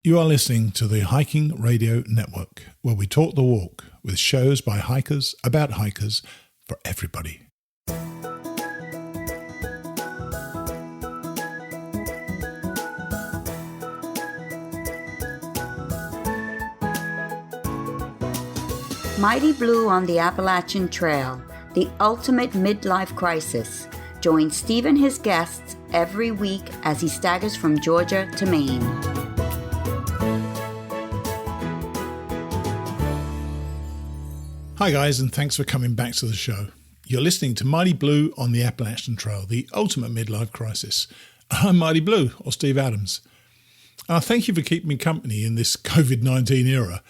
You are listening to the Hiking Radio Network, where we talk the walk with shows by hikers, about hikers, for everybody. Mighty Blue on the Appalachian Trail, the ultimate midlife crisis. Join Steve and his guests every week as he staggers from Georgia to Maine. Hi guys, and thanks for coming back to the show. You're listening to Mighty Blue on the Appalachian Trail, the ultimate midlife crisis. I'm Mighty Blue, or Steve Adams. Thank you for keeping me company in this COVID-19 era.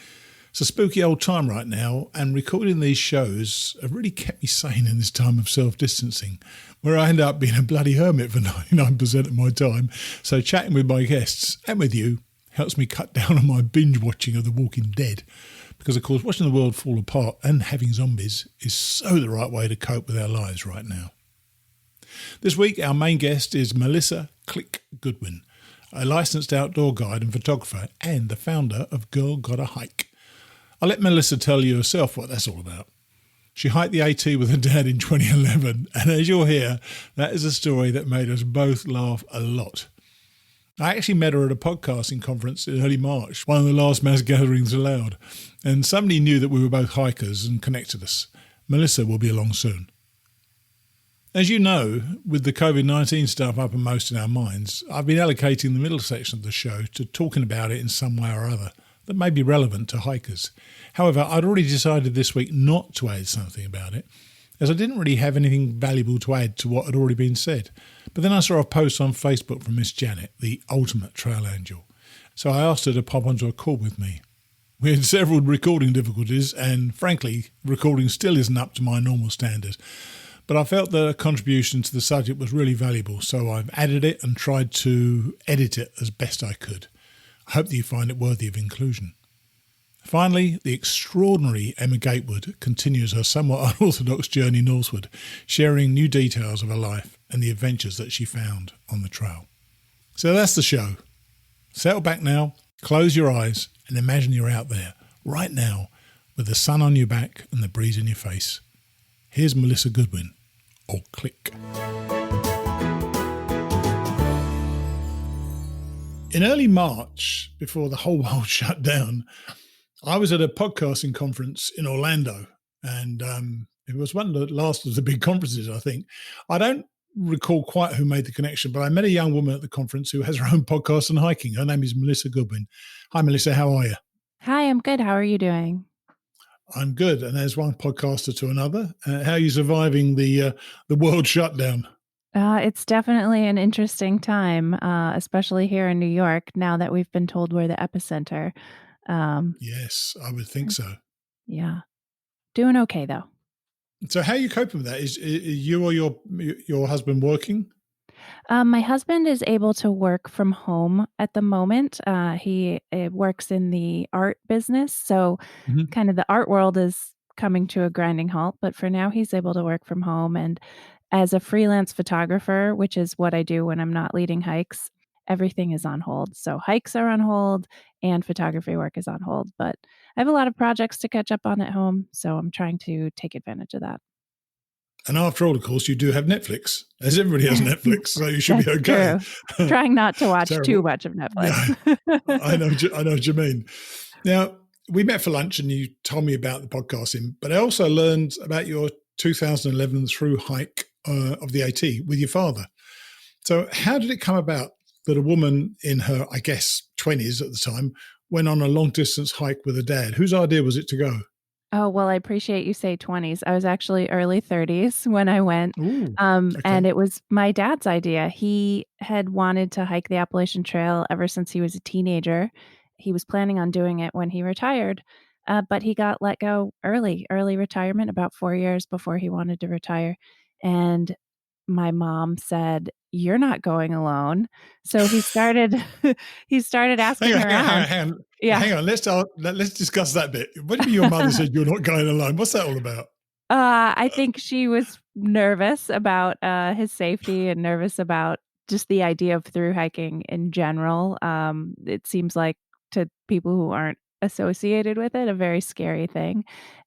It's a spooky old time right now, and recording these shows have really kept me sane in this time of self-distancing, where I end up being a bloody hermit for 99% of my time. So chatting with my guests, and with you, helps me cut down on my binge watching of The Walking Dead. Because, of course, watching the world fall apart and having zombies is so the right way to cope with our lives right now. This week, our main guest is Melissa Goodwin, a licensed outdoor guide and photographer and the founder of Girl Gotta Hike. I'll let Melissa tell you herself what that's all about. She hiked the AT with her dad in 2011, and as you'll hear, that is a story that made us both laugh a lot. I actually met her at a podcasting conference in early March, one of the last mass gatherings allowed, and somebody knew that we were both hikers and connected us. Melissa will be along soon. As you know, with the COVID-19 stuff uppermost in our minds, I've been allocating the middle section of the show to talking about it in some way or other that may be relevant to hikers. However, I'd already decided this week not to add something about it, as I didn't really have anything valuable to add to what had already been said. But then I saw a post on Facebook from Miss Janet, the ultimate trail angel. So I asked her to pop onto a call with me. We had several recording difficulties, and frankly, recording still isn't up to my normal standard. But I felt that a contribution to the subject was really valuable, so I've added it and tried to edit it as best I could. I hope that you find it worthy of inclusion. Finally, the extraordinary Emma Gatewood continues her somewhat unorthodox journey northward, sharing new details of her life and the adventures that she found on the trail. So that's the show. Settle back now, close your eyes, and imagine you're out there, right now, with the sun on your back and the breeze in your face. Here's Melissa Goodwin, or Click. In early March, before the whole world shut down, I was at a podcasting conference in Orlando, and it was one of the last of the big conferences, I think. I don't recall quite who made the connection, but I met a young woman at the conference who has her own podcast on hiking. Her name is Melissa Goodwin. Hi, Melissa. How are you? Hi, I'm good. How are you doing? I'm good. And there's one podcaster to another. How are you surviving the world shutdown? It's definitely an interesting time, especially here in New York, now that we've been told we're the epicenter. Yes, I would think so. Yeah. Doing okay, though. So how are you coping with that? Is you or your husband working? My husband is able to work from home at the moment. He works in the art business, so kind of the art world is coming to a grinding halt. But for now, he's able to work from home. And as a freelance photographer, which is what I do when I'm not leading hikes, everything is on hold. So hikes are on hold and photography work is on hold. But I have a lot of projects to catch up on at home, so I'm trying to take advantage of that. And after all, of course, you do have Netflix, as everybody has Netflix, so you should be okay. Trying not to watch too much of Netflix. Yeah, I know what you mean. Now, we met for lunch and you told me about the podcasting, but I also learned about your 2011 thru-hike of the AT with your father. So how did it come about that a woman in her, I guess, 20s at the time went on a long-distance hike with her dad? Whose idea was it to go? Oh, well, I appreciate you say 20s. I was actually early 30s when I went. Ooh, okay. And it was my dad's idea. He had wanted to hike the Appalachian Trail ever since he was a teenager. He was planning on doing it when he retired, but he got let go early retirement, about 4 years before he wanted to retire. And my mom said, "You're not going alone." So he started asking around. Hang on. Let's discuss that bit. What do you mean your mother said you're not going alone? What's that all about? I think she was nervous about his safety and nervous about just the idea of thru hiking in general. It seems like to people who aren't associated with it, a very scary thing.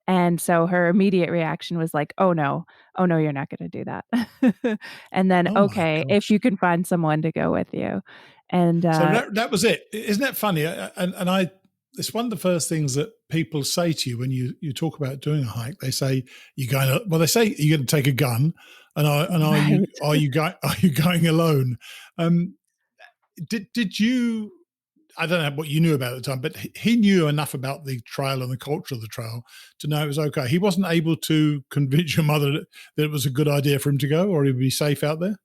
And so her immediate reaction was like, "Oh no. Oh no, you're not gonna do that." And then, Oh my "Okay, if gosh. you can find someone to go with you." And, So that was it. Isn't that funny? And it's one of the first things that people say to you when you talk about doing a hike. They say you're going to, well, they say you're going to take a gun, and are you Right. are you going alone? Um, did you? I don't know what you knew about at the time, but he knew enough about the trail and the culture of the trail to know it was okay. He wasn't able to convince your mother that it was a good idea for him to go, or he'd be safe out there.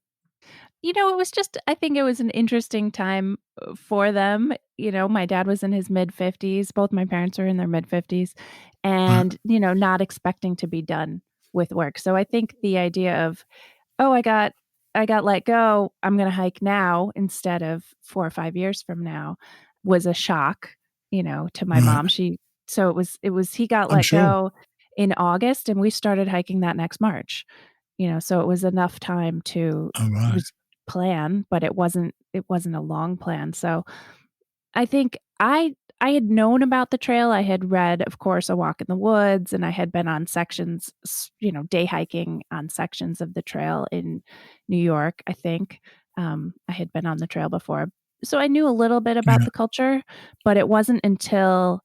It was just I think it was an interesting time, for them. My dad was in his mid-50s, both my parents were in their mid-50s, Right, and, not expecting to be done with work. So I think the idea of, "Oh, I got let go, I'm gonna hike now instead of 4 or 5 years from now," was a shock, to my right. mom. So it was he got I'm let sure. go in August, and we started hiking that next March. So it was enough time to All right. just plan, but it wasn't a long plan. So I think I had known about the trail. I had read, of course, A Walk in the Woods, and I had been on sections, day hiking on sections of the trail in New York, I think. I had been on the trail before. So I knew a little bit about Yeah. the culture, but it wasn't until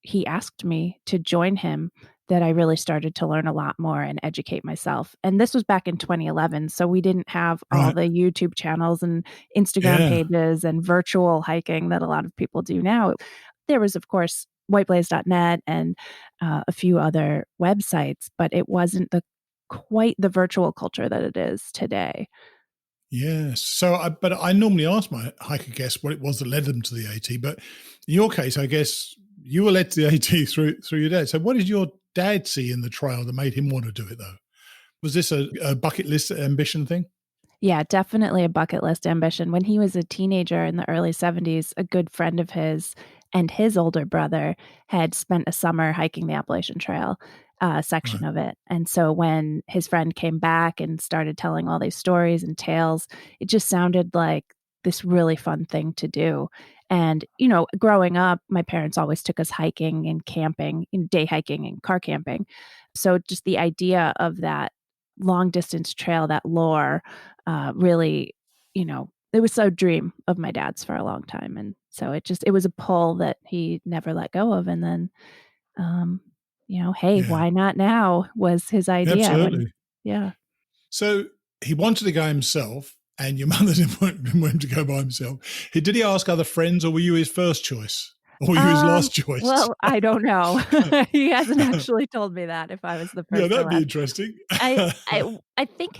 he asked me to join him that I really started to learn a lot more and educate myself. And this was back in 2011, so we didn't have all Right. the YouTube channels and Instagram Yeah. pages and virtual hiking that a lot of people do now. There was, of course, whiteblaze.net and a few other websites, but it wasn't quite the virtual culture that it is today. Yes. But I normally ask my hiker guests what it was that led them to the AT. But in your case, I guess you were led to the AT through your dad. So what did your dad see in the trail that made him want to do it, though? Was this a bucket list ambition thing? Yeah, definitely a bucket list ambition. When he was a teenager in the early '70s, a good friend of his and his older brother had spent a summer hiking the Appalachian Trail, section Right. of it. And so when his friend came back and started telling all these stories and tales, it just sounded like this really fun thing to do. And, growing up, my parents always took us hiking and camping, day hiking and car camping. So just the idea of that long distance trail, that lore, really, it was a dream of my dad's for a long time, and so it was a pull that he never let go of, and then, um, "Hey, Yeah. why not now?" was his idea when Absolutely. yeah. So he wanted to go himself, and your mother didn't want him to go by himself. Did he ask other friends, or were you his first choice? Or were you his last choice? Well, I don't know. He hasn't actually told me that if I was the Yeah, first or that'd be last. interesting. I think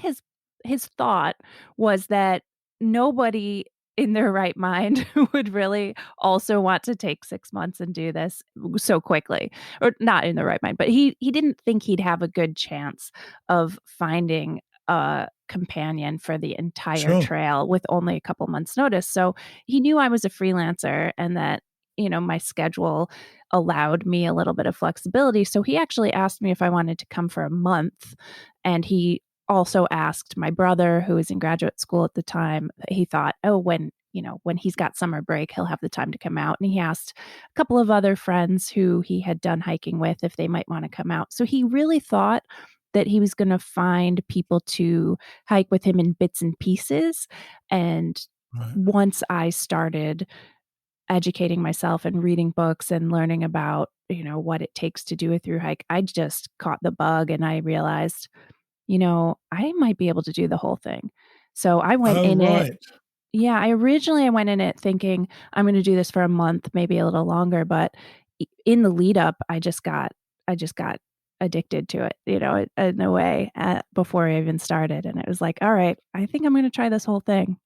his thought was that nobody in their right mind would really also want to take 6 months and do this so quickly, or not in the right mind, but he didn't think he'd have a good chance of finding a companion for the entire Sure. trail with only a couple months' notice. So he knew I was a freelancer and that, my schedule allowed me a little bit of flexibility. So he actually asked me if I wanted to come for a month. And he also asked my brother, who was in graduate school at the time, he thought, oh, when he's got summer break, he'll have the time to come out. And he asked a couple of other friends who he had done hiking with if they might want to come out. So he really thought that he was going to find people to hike with him in bits and pieces. And Right. once I started educating myself and reading books and learning about, what it takes to do a through hike, I just caught the bug and I realized, I might be able to do the whole thing. So I went Oh, in it. right. Yeah, I went in it thinking I'm going to do this for a month, maybe a little longer, but in the lead up, I just got addicted to it, in a way, before I even started. And it was like, all right, I think I'm going to try this whole thing.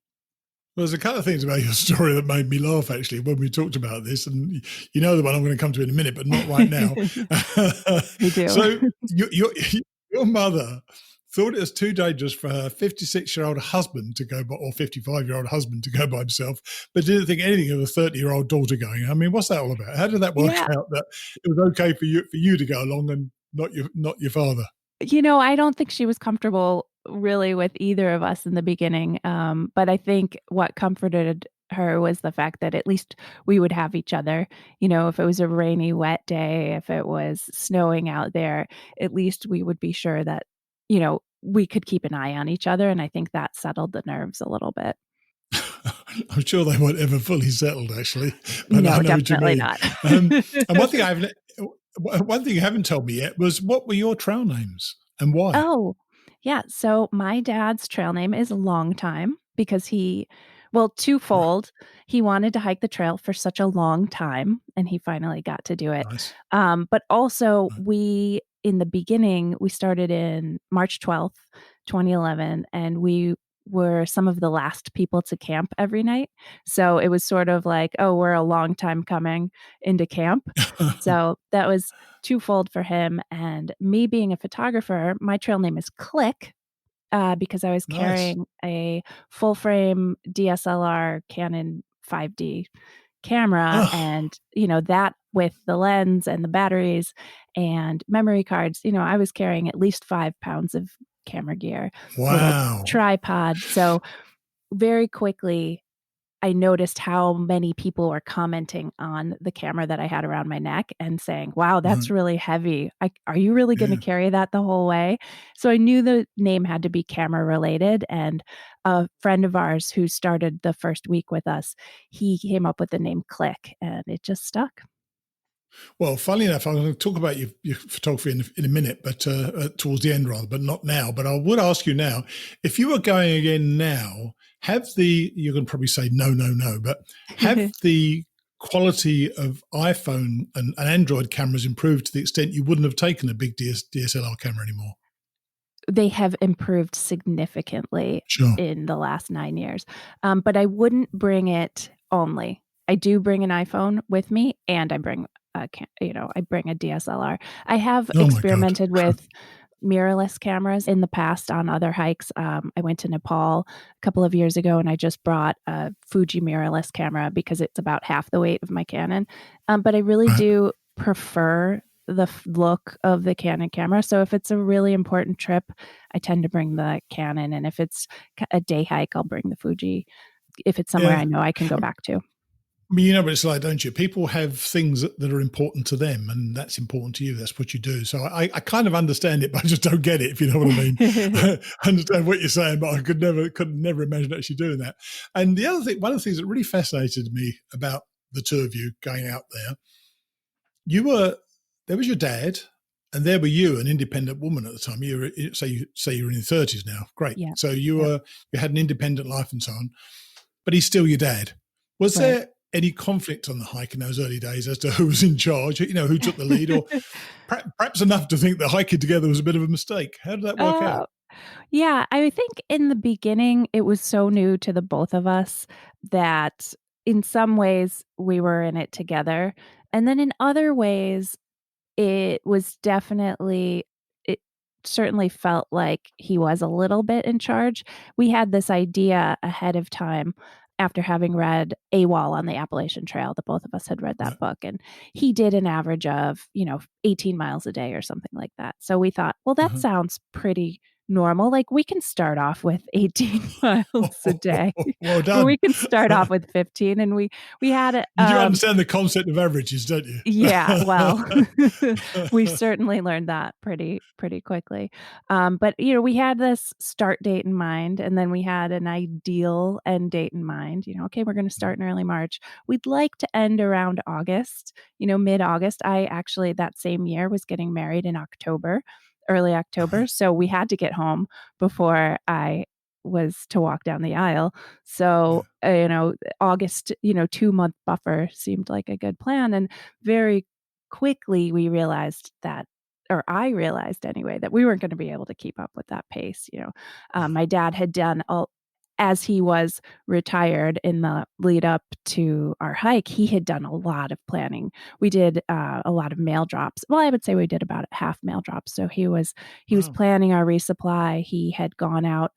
Well, there's a couple of things about your story that made me laugh, actually, when we talked about this. And you know the one I'm going to come to in a minute, but not right now. I do. So your mother thought it was too dangerous for her 56-year-old husband to go by, or 55-year-old husband to go by himself, but didn't think anything of a 30-year-old daughter going. I mean, what's that all about? How did that work Yeah. out that it was okay for you to go along and not your father? I don't think she was comfortable really with either of us in the beginning. But I think what comforted her was the fact that at least we would have each other. If it was a rainy, wet day, if it was snowing out there, at least we would be sure that, we could keep an eye on each other. And I think that settled the nerves a little bit. I'm sure they weren't ever fully settled, actually, but No, I know what you definitely mean. not. And one thing you haven't told me yet was, what were your trail names and why? Oh, yeah. So my dad's trail name is LongTime because twofold. He wanted to hike the trail for such a long time, and he finally got to do it. Nice. But also, in the beginning, we started in March 12th, 2011, and we were some of the last people to camp every night. So it was sort of like, oh, we're a long time coming into camp. So that was twofold for him. And me being a photographer, my trail name is Click, because I was Nice. carrying a full frame DSLR Canon 5D camera, and that with the lens and the batteries and memory cards, I was carrying at least 5 pounds of camera gear, little Wow. tripod. So very quickly I noticed how many people were commenting on the camera that I had around my neck and saying, wow, that's really heavy. Are you really going to carry that the whole way? So I knew the name had to be camera related. And a friend of ours who started the first week with us, he came up with the name Click, and it just stuck. Well, funnily enough, I'm going to talk about your photography in a minute, but towards the end rather, but not now. But I would ask you now, if you were going again now, you're going to probably say no, but have the quality of iPhone and Android cameras improved to the extent you wouldn't have taken a big DSLR camera anymore? They have improved significantly in the last 9 years. But I wouldn't bring it only. I do bring an iPhone with me, and I bring I bring a DSLR. I have experimented with mirrorless cameras in the past on other hikes. I went to Nepal a couple of years ago, and I just brought a Fuji mirrorless camera because it's about half the weight of my Canon. But I really do prefer the look of the Canon camera. So if it's a really important trip, I tend to bring the Canon. And if it's a day hike, I'll bring the Fuji if it's somewhere I know I can go back to. I mean, what it's like, don't you? People have things that are important to them, and that's important to you. That's what you do. So I kind of understand it, but I just don't get it, if you know what I mean. I understand what you're saying, but I could never imagine actually doing that. And the other thing, one of the things that really fascinated me about the two of you going out there, there was your dad, and there were you, an independent woman at the time. You were, say you're in your 30s now. Great. Yeah. So you had an independent life and so on, but he's still your dad. Was there any conflict on the hike in those early days as to who was in charge, who took the lead, or perhaps enough to think that hiking together was a bit of a mistake? How did that work out? Yeah, I think in the beginning, it was so new to the both of us that in some ways we were in it together. And then in other ways, it certainly felt like he was a little bit in charge. We had this idea ahead of time after having read AWOL on the Appalachian Trail. The both of us had read that book, and he did an average of, 18 miles a day or something like that. So we thought, well, that sounds pretty normal. Like, we can start off with 18 miles a day. Well done. Or we can start off with 15. And we had it. You do understand the concept of averages, don't you? Yeah, well, we certainly learned that pretty quickly. But we had this start date in mind, and then we had an ideal end date in mind. Okay, we're going to start in early March. We'd like to end around August, mid-August. I actually that same year was getting married in early October. So we had to get home before I was to walk down the aisle. So, August, 2-month buffer seemed like a good plan. And very quickly we realized that, or I realized anyway, that we weren't going to be able to keep up with that pace. My dad had done as he was retired in the lead up to our hike, he had done a lot of planning. We did a lot of mail drops. Well, I would say we did about half mail drops. So he was planning our resupply. He had gone out,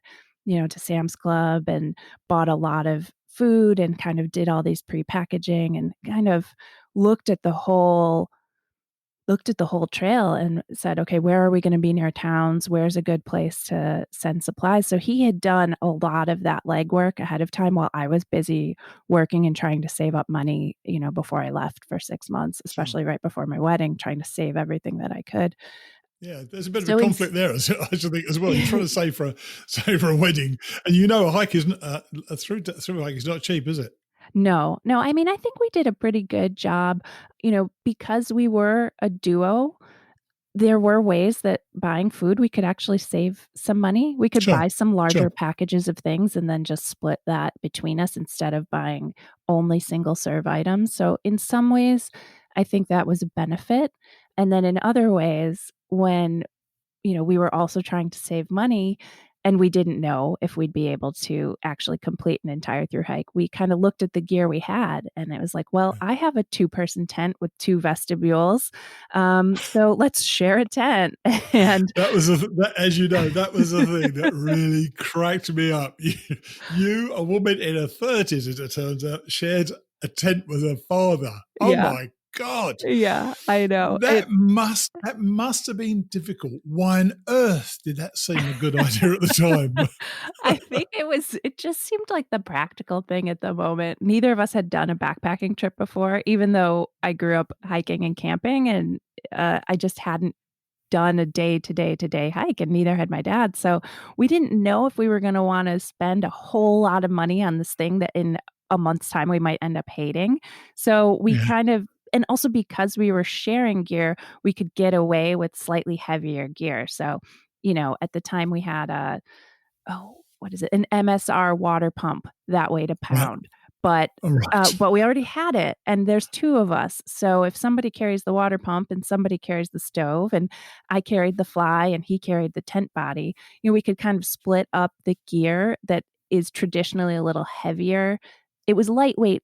to Sam's Club and bought a lot of food and kind of did all these pre-packaging and kind of looked at the whole looked at the whole trail and said, okay, where are we going to be near towns? Where's a good place to send supplies? So he had done a lot of that legwork ahead of time while I was busy working and trying to save up money, before I left for 6 months, Sure. especially right before my wedding, trying to save everything that I could. Yeah, there's a bit of a So conflict there, I should think, as well. You're trying to save for a wedding, and a hike isn't a through hike is not cheap, is it? No. I mean, I think we did a pretty good job, because we were a duo. There were ways that buying food, we could actually save some money. We could Sure, buy some sure. larger packages of things and then just split that between us instead of buying only single serve items. So in some ways, I think that was a benefit. And then in other ways, when we were also trying to save money and we didn't know if we'd be able to actually complete an entire through hike. We kind of looked at the gear we had and it was like, well, I have a 2-person tent with 2 vestibules. So let's share a tent. And that was, as you know, that was the thing that really cracked me up. You, a woman in her 30s, as it turns out, shared a tent with her father. Oh yeah. my God. Yeah, I know. That must have been difficult. Why on earth did that seem a good idea at the time? I think it just seemed like the practical thing at the moment. Neither of us had done a backpacking trip before, even though I grew up hiking and camping, and I just hadn't done a day-to-day hike, and neither had my dad. So we didn't know if we were going to want to spend a whole lot of money on this thing that in a month's time we might end up hating. So we Yeah. kind of, and also because we were sharing gear, we could get away with slightly heavier gear. So, at the time we had what is it? An MSR water pump that weighed a Right. pound. But All right. but we already had it, and there's 2 of us. So if somebody carries the water pump and somebody carries the stove, and I carried the fly and he carried the tent body, we could kind of split up the gear that is traditionally a little heavier. It was lightweight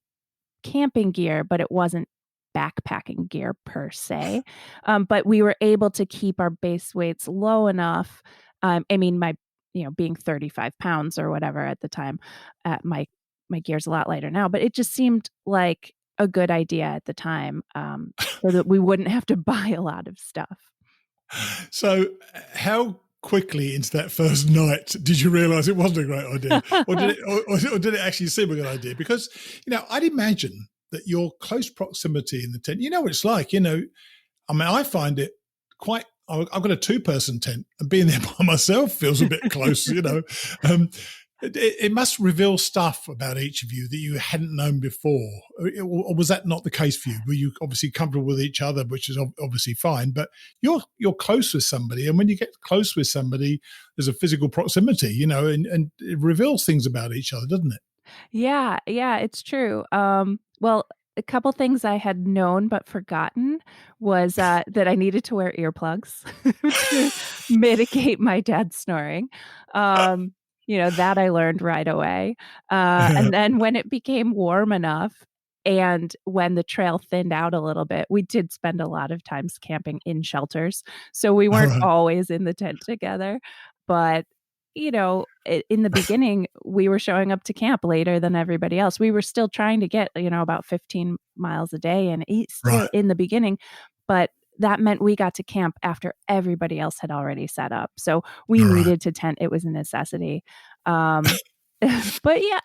camping gear, but it wasn't backpacking gear per se. But we were able to keep our base weights low enough. I mean, my being 35 pounds or whatever at the time, my gear's a lot lighter now, but it just seemed like a good idea at the time, so that we wouldn't have to buy a lot of stuff. So how quickly into that first night did you realize it wasn't a great idea? Or did it actually seem a good idea? Because, I'd imagine that your close proximity in the tent, what it's like, I mean, I find it quite, I've got a 2-person tent and being there by myself feels a bit close, It must reveal stuff about each of you that you hadn't known before. Or was that not the case for you? Were you obviously comfortable with each other, which is obviously fine, but you're close with somebody. And when you get close with somebody, there's a physical proximity, and it reveals things about each other, doesn't it? Yeah, it's true. Well, a couple things I had known but forgotten was that I needed to wear earplugs to mitigate my dad's snoring. That I learned right away. And then when it became warm enough and when the trail thinned out a little bit, we did spend a lot of times camping in shelters. So we weren't Right. always in the tent together. But, in the beginning, we were showing up to camp later than everybody else. We were still trying to get, about 15 miles a day and still Right. in the beginning. But that meant we got to camp after everybody else had already set up. So we All right. needed to tent. It was a necessity. But yeah,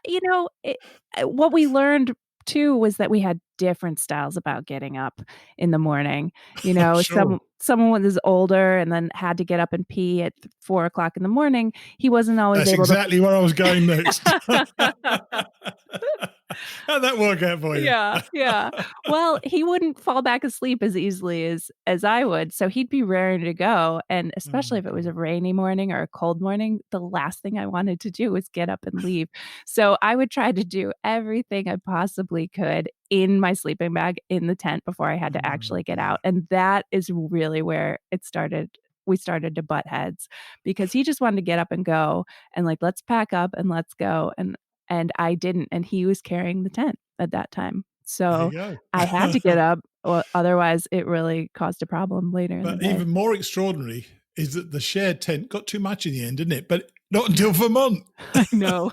what we learned too was that we had different styles about getting up in the morning. Sure. Someone was older and then had to get up and pee at 4 o'clock in the morning. He wasn't always That's able to. exactly where I was going next. How'd that work out for you? Yeah. Well, he wouldn't fall back asleep as easily as I would, so he'd be raring to go, and especially Oh, if it was a God. rainy morning or a cold morning, the last thing I wanted to do was get up and leave. So I would try to do everything I possibly could in my sleeping bag in the tent before I had to Oh, actually get dear. out, and that is really where it started. We started to butt heads because he just wanted to get up and go and like, "Let's pack up and let's go," and I didn't, and he was carrying the tent at that time. There So you I had to go. get up, or otherwise it really caused a problem later in the But day. even more extraordinary is that the shared tent got too much in the end, didn't it? But Not until Vermont. I know.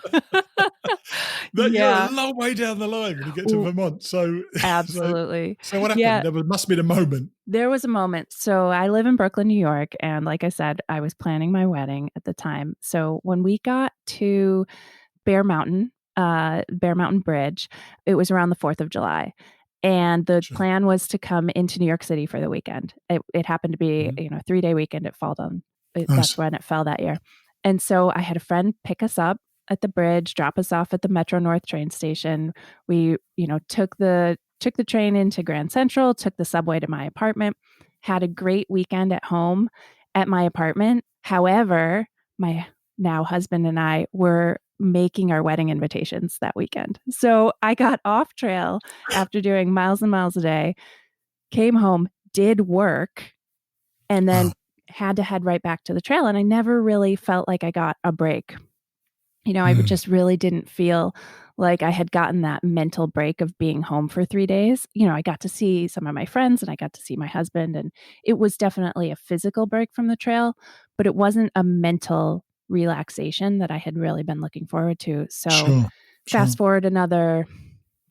You're a long way down the line when you get to Vermont. So absolutely. So what happened? Yeah. There must have been a moment. There was a moment. So I live in Brooklyn, New York. And like I said, I was planning my wedding at the time. So when we got to Bear Mountain Bridge, it was around the 4th of July. And the plan was to come into New York City for the weekend. It happened to be, a 3-day weekend. That's when it fell that year. And so I had a friend pick us up at the bridge, drop us off at the Metro North train station. We, took the train into Grand Central, took the subway to my apartment, had a great weekend at home at my apartment. However, my now husband and I were making our wedding invitations that weekend. So I got off trail after doing miles and miles a day, came home, did work, and then had to head right back to the trail. And I never really felt like I got a break. I just really didn't feel like I had gotten that mental break of being home for 3 days. I got to see some of my friends and I got to see my husband, and it was definitely a physical break from the trail, but it wasn't a mental relaxation that I had really been looking forward to. So fast forward another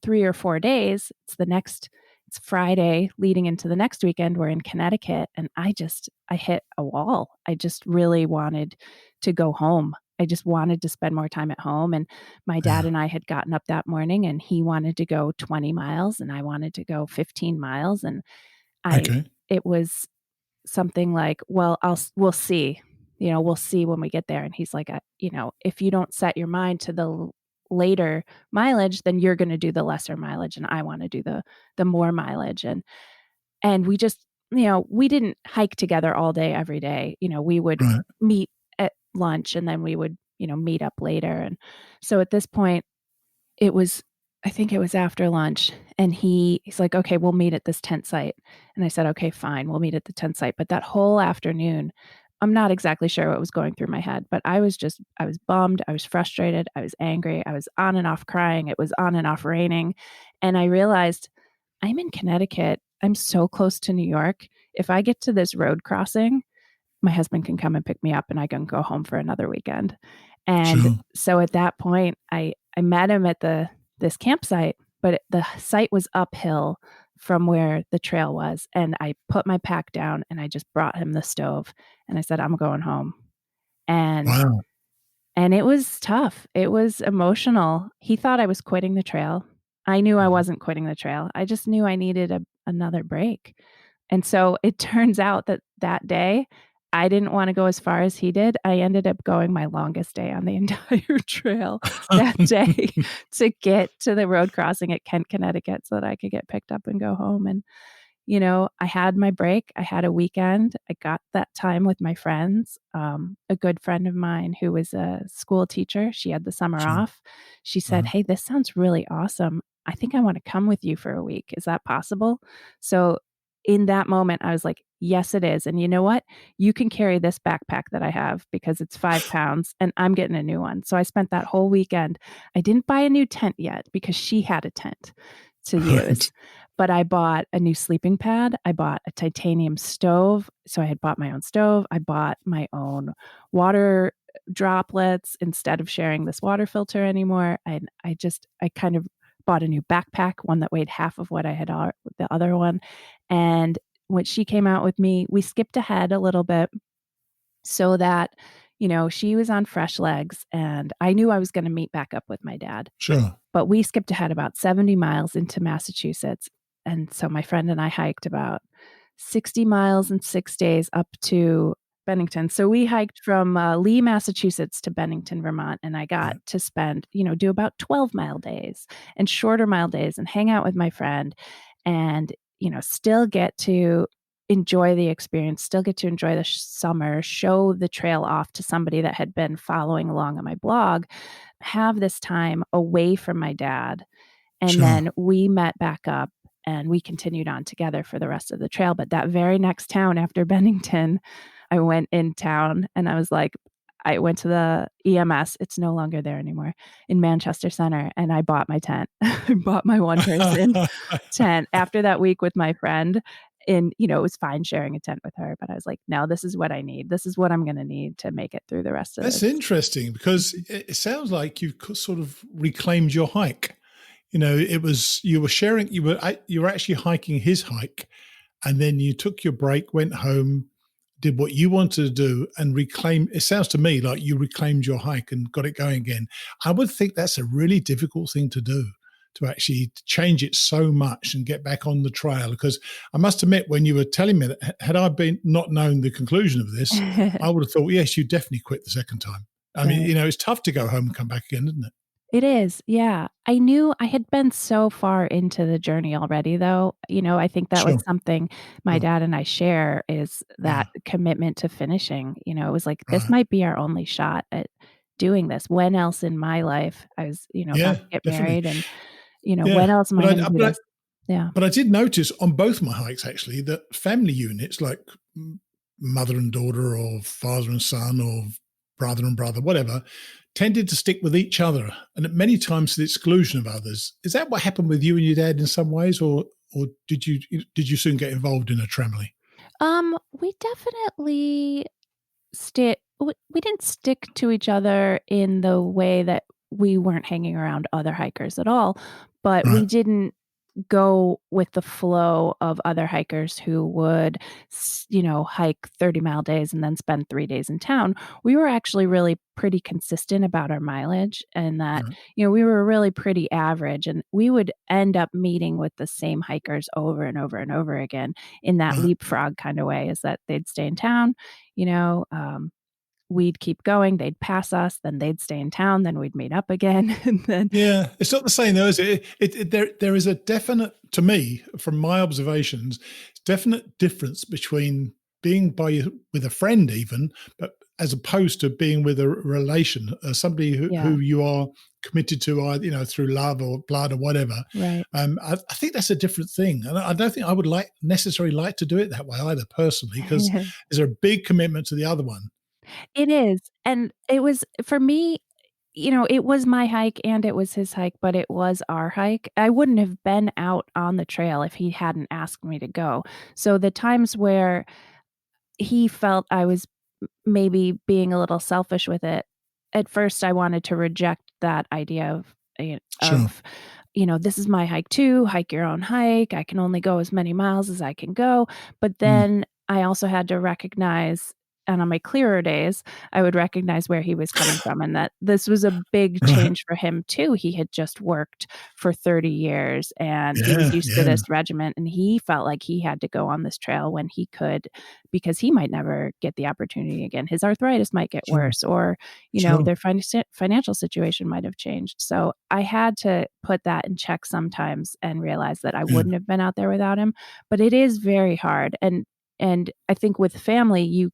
3 or 4 days, it's Friday leading into the next weekend. We're in Connecticut, and I hit a wall. I just really wanted to go home. I just wanted to spend more time at home. And my dad and I had gotten up that morning, and he wanted to go 20 miles and I wanted to go 15 miles. And it was something like, well, we'll see, we'll see when we get there. And he's like, if you don't set your mind to the later mileage, then you're going to do the lesser mileage. And I want to do the more mileage. And we just, we didn't hike together all day, every day. We would meet at lunch, and then we would, meet up later. And so at this point, I think it was after lunch, and he's like, okay, we'll meet at this tent site. And I said, okay, fine, we'll meet at the tent site. But that whole afternoon, I'm not exactly sure what was going through my head, but I was bummed. I was frustrated. I was angry. I was on and off crying. It was on and off raining. And I realized I'm in Connecticut. I'm so close to New York. If I get to this road crossing, my husband can come and pick me up and I can go home for another weekend. And so at that point, I met him at this campsite, but the site was uphill from where the trail was. And I put my pack down and I just brought him the stove and I said, I'm going home. And it was tough. It was emotional. He thought I was quitting the trail. I knew I wasn't quitting the trail. I just knew I needed another break. And so it turns out that day, I didn't want to go as far as he did. I ended up going my longest day on the entire trail that day to get to the road crossing at Kent, Connecticut, so that I could get picked up and go home. And, I had my break. I had a weekend. I got that time with my friends. A good friend of mine who was a school teacher, she had the summer off. She said, hey, this sounds really awesome. I think I want to come with you for a week. Is that possible? So in that moment, I was like, yes, it is. And you know what? You can carry this backpack that I have because it's 5 pounds and I'm getting a new one. So I spent that whole weekend. I didn't buy a new tent yet because she had a tent to use, but I bought a new sleeping pad. I bought a titanium stove. So I had bought my own stove. I bought my own water droplets instead of sharing this water filter anymore. I kind of bought a new backpack, one that weighed half of what I had the other one. And when she came out with me, we skipped ahead a little bit so that, she was on fresh legs and I knew I was going to meet back up with my dad. Sure. But we skipped ahead about 70 miles into Massachusetts. And so my friend and I hiked about 60 miles in 6 days up to Bennington. So we hiked from Lee, Massachusetts to Bennington, Vermont. And I got to spend, do about 12-mile days and shorter mile days and hang out with my friend and, still get to enjoy the experience, still get to enjoy the summer, show the trail off to somebody that had been following along on my blog, have this time away from my dad. And then we met back up and we continued on together for the rest of the trail. But that very next town after Bennington, I went in town and I went to the EMS. It's no longer there anymore in Manchester Center. And I bought my tent. I bought my one person tent after that week with my friend. and, it was fine sharing a tent with her, but I was like, "No, this is what I need. This is what I'm gonna need to make it through the rest of That's this." interesting because it sounds like you've sort of reclaimed your hike. It was you were sharing, you were actually hiking his hike, and then you took your break, went home, did what you wanted to do, and reclaimed. It sounds to me like you reclaimed your hike and got it going again. I would think that's a really difficult thing to do, to actually change it so much and get back on the trail. Because I must admit, when you were telling me that, had I been not known the conclusion of this, I would have thought, yes, you definitely quit the second time. I mean, Right. it's tough to go home and come back again, isn't it? It is, yeah. I knew I had been so far into the journey already, though. I think that was Sure. something my Sure. dad and I share, is Yeah. that commitment to finishing. It was like, this Right. might be our only shot at doing this. When else in my life I was, about Yeah, to get definitely. married, and, when Yeah. else am I gonna do this? Yeah. But I did notice on both my hikes actually that family units like mother and daughter or father and son or brother and brother, whatever, tended to stick with each other and at many times to the exclusion of others. Is that what happened with you and your dad in some ways, or did you soon get involved in a tramily? We definitely we didn't stick to each other in the way that we weren't hanging around other hikers at all, but we Right. didn't go with the flow of other hikers who would hike 30-mile days and then spend 3 days in town. We were actually really pretty consistent about our mileage, and that, Right. we were really pretty average, and we would end up meeting with the same hikers over and over and over again in that Right. leapfrog kind of way, is that they'd stay in town, you know, we'd keep going, they'd pass us, then they'd stay in town, then we'd meet up again, and then Yeah, it's not the same though, is it? There is a definite, to me, from my observations, definite difference between being with a friend, even, but as opposed to being with a relation, somebody yeah, who you are committed to, either through love or blood or whatever. right. I think that's a different thing, and I don't think I would necessarily like to do it that way either, personally, because there's a big commitment to the other one. It is, and it was for me, it was my hike and it was his hike, but it was our hike. I wouldn't have been out on the trail if he hadn't asked me to go. So the times where he felt I was maybe being a little selfish with it, at first I wanted to reject that idea of, Sure. "This is my hike too, hike your own hike, I can only go as many miles as I can go." But Mm. then I also had to recognize, and on my clearer days, I would recognize where he was coming from, and that this was a big Right. change for him too. He had just worked for 30 years, and he was Yeah. used to Yeah. this regiment, and he felt like he had to go on this trail when he could, because he might never get the opportunity again. His arthritis might get Sure. worse, or, Sure. their financial situation might have changed. So I had to put that in check sometimes and realize that I Yeah. wouldn't have been out there without him. But it is very hard, and I think with family, you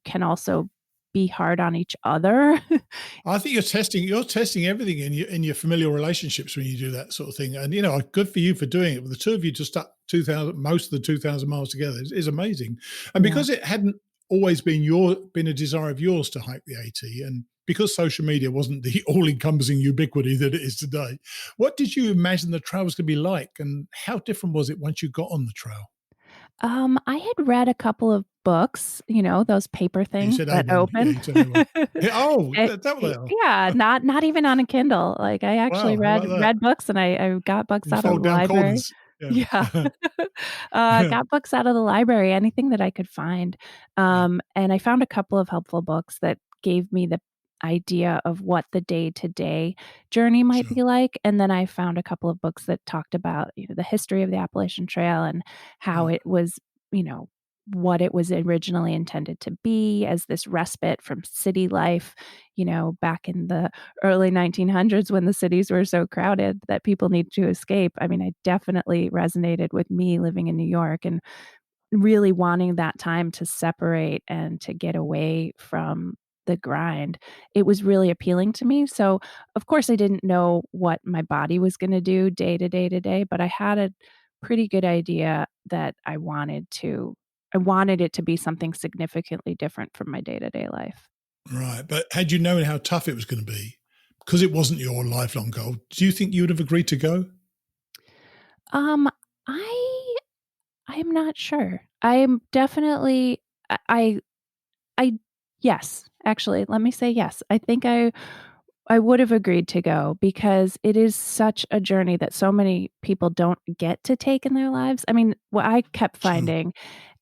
can also be hard on each other. I think you're testing everything in your familial relationships when you do that sort of thing. And good for you for doing it. But the two of you just stuck 2,000, most of the 2,000 miles together is amazing. And Yeah. because it hadn't always been a desire of yours to hike the AT, and because social media wasn't the all-encompassing ubiquity that it is today, what did you imagine the trail was going to be like, and how different was it once you got on the trail? I had read a couple of books, those paper You things said that A1. Yeah, open. you said A1. Yeah, oh, It that what they are. yeah, not even on a Kindle. Like, I actually Wow, how read about that? read books, and I got books You out of fold the down library. corners. Yeah. Yeah. Got books out of the library, anything that I could find. Yeah. And I found a couple of helpful books that gave me the idea of what the day-to-day journey might Sure. be like, and then I found a couple of books that talked about, the history of the Appalachian Trail and how Right. it was, what it was originally intended to be as this respite from city life, back in the early 1900s when the cities were so crowded that people need to escape. I mean, I definitely resonated with me living in New York and really wanting that time to separate and to get away from the grind. It was really appealing to me. So, of course, I didn't know what my body was going to do day to day to day, but I had a pretty good idea that I wanted it to be something significantly different from my day to day life. Right. But had you known how tough it was going to be, because it wasn't your lifelong goal, do you think you would have agreed to go? Um, I I'm not sure. I'm definitely I yes, actually, let me say yes. I think I would have agreed to go because it is such a journey that so many people don't get to take in their lives. I mean, what I kept Sure. finding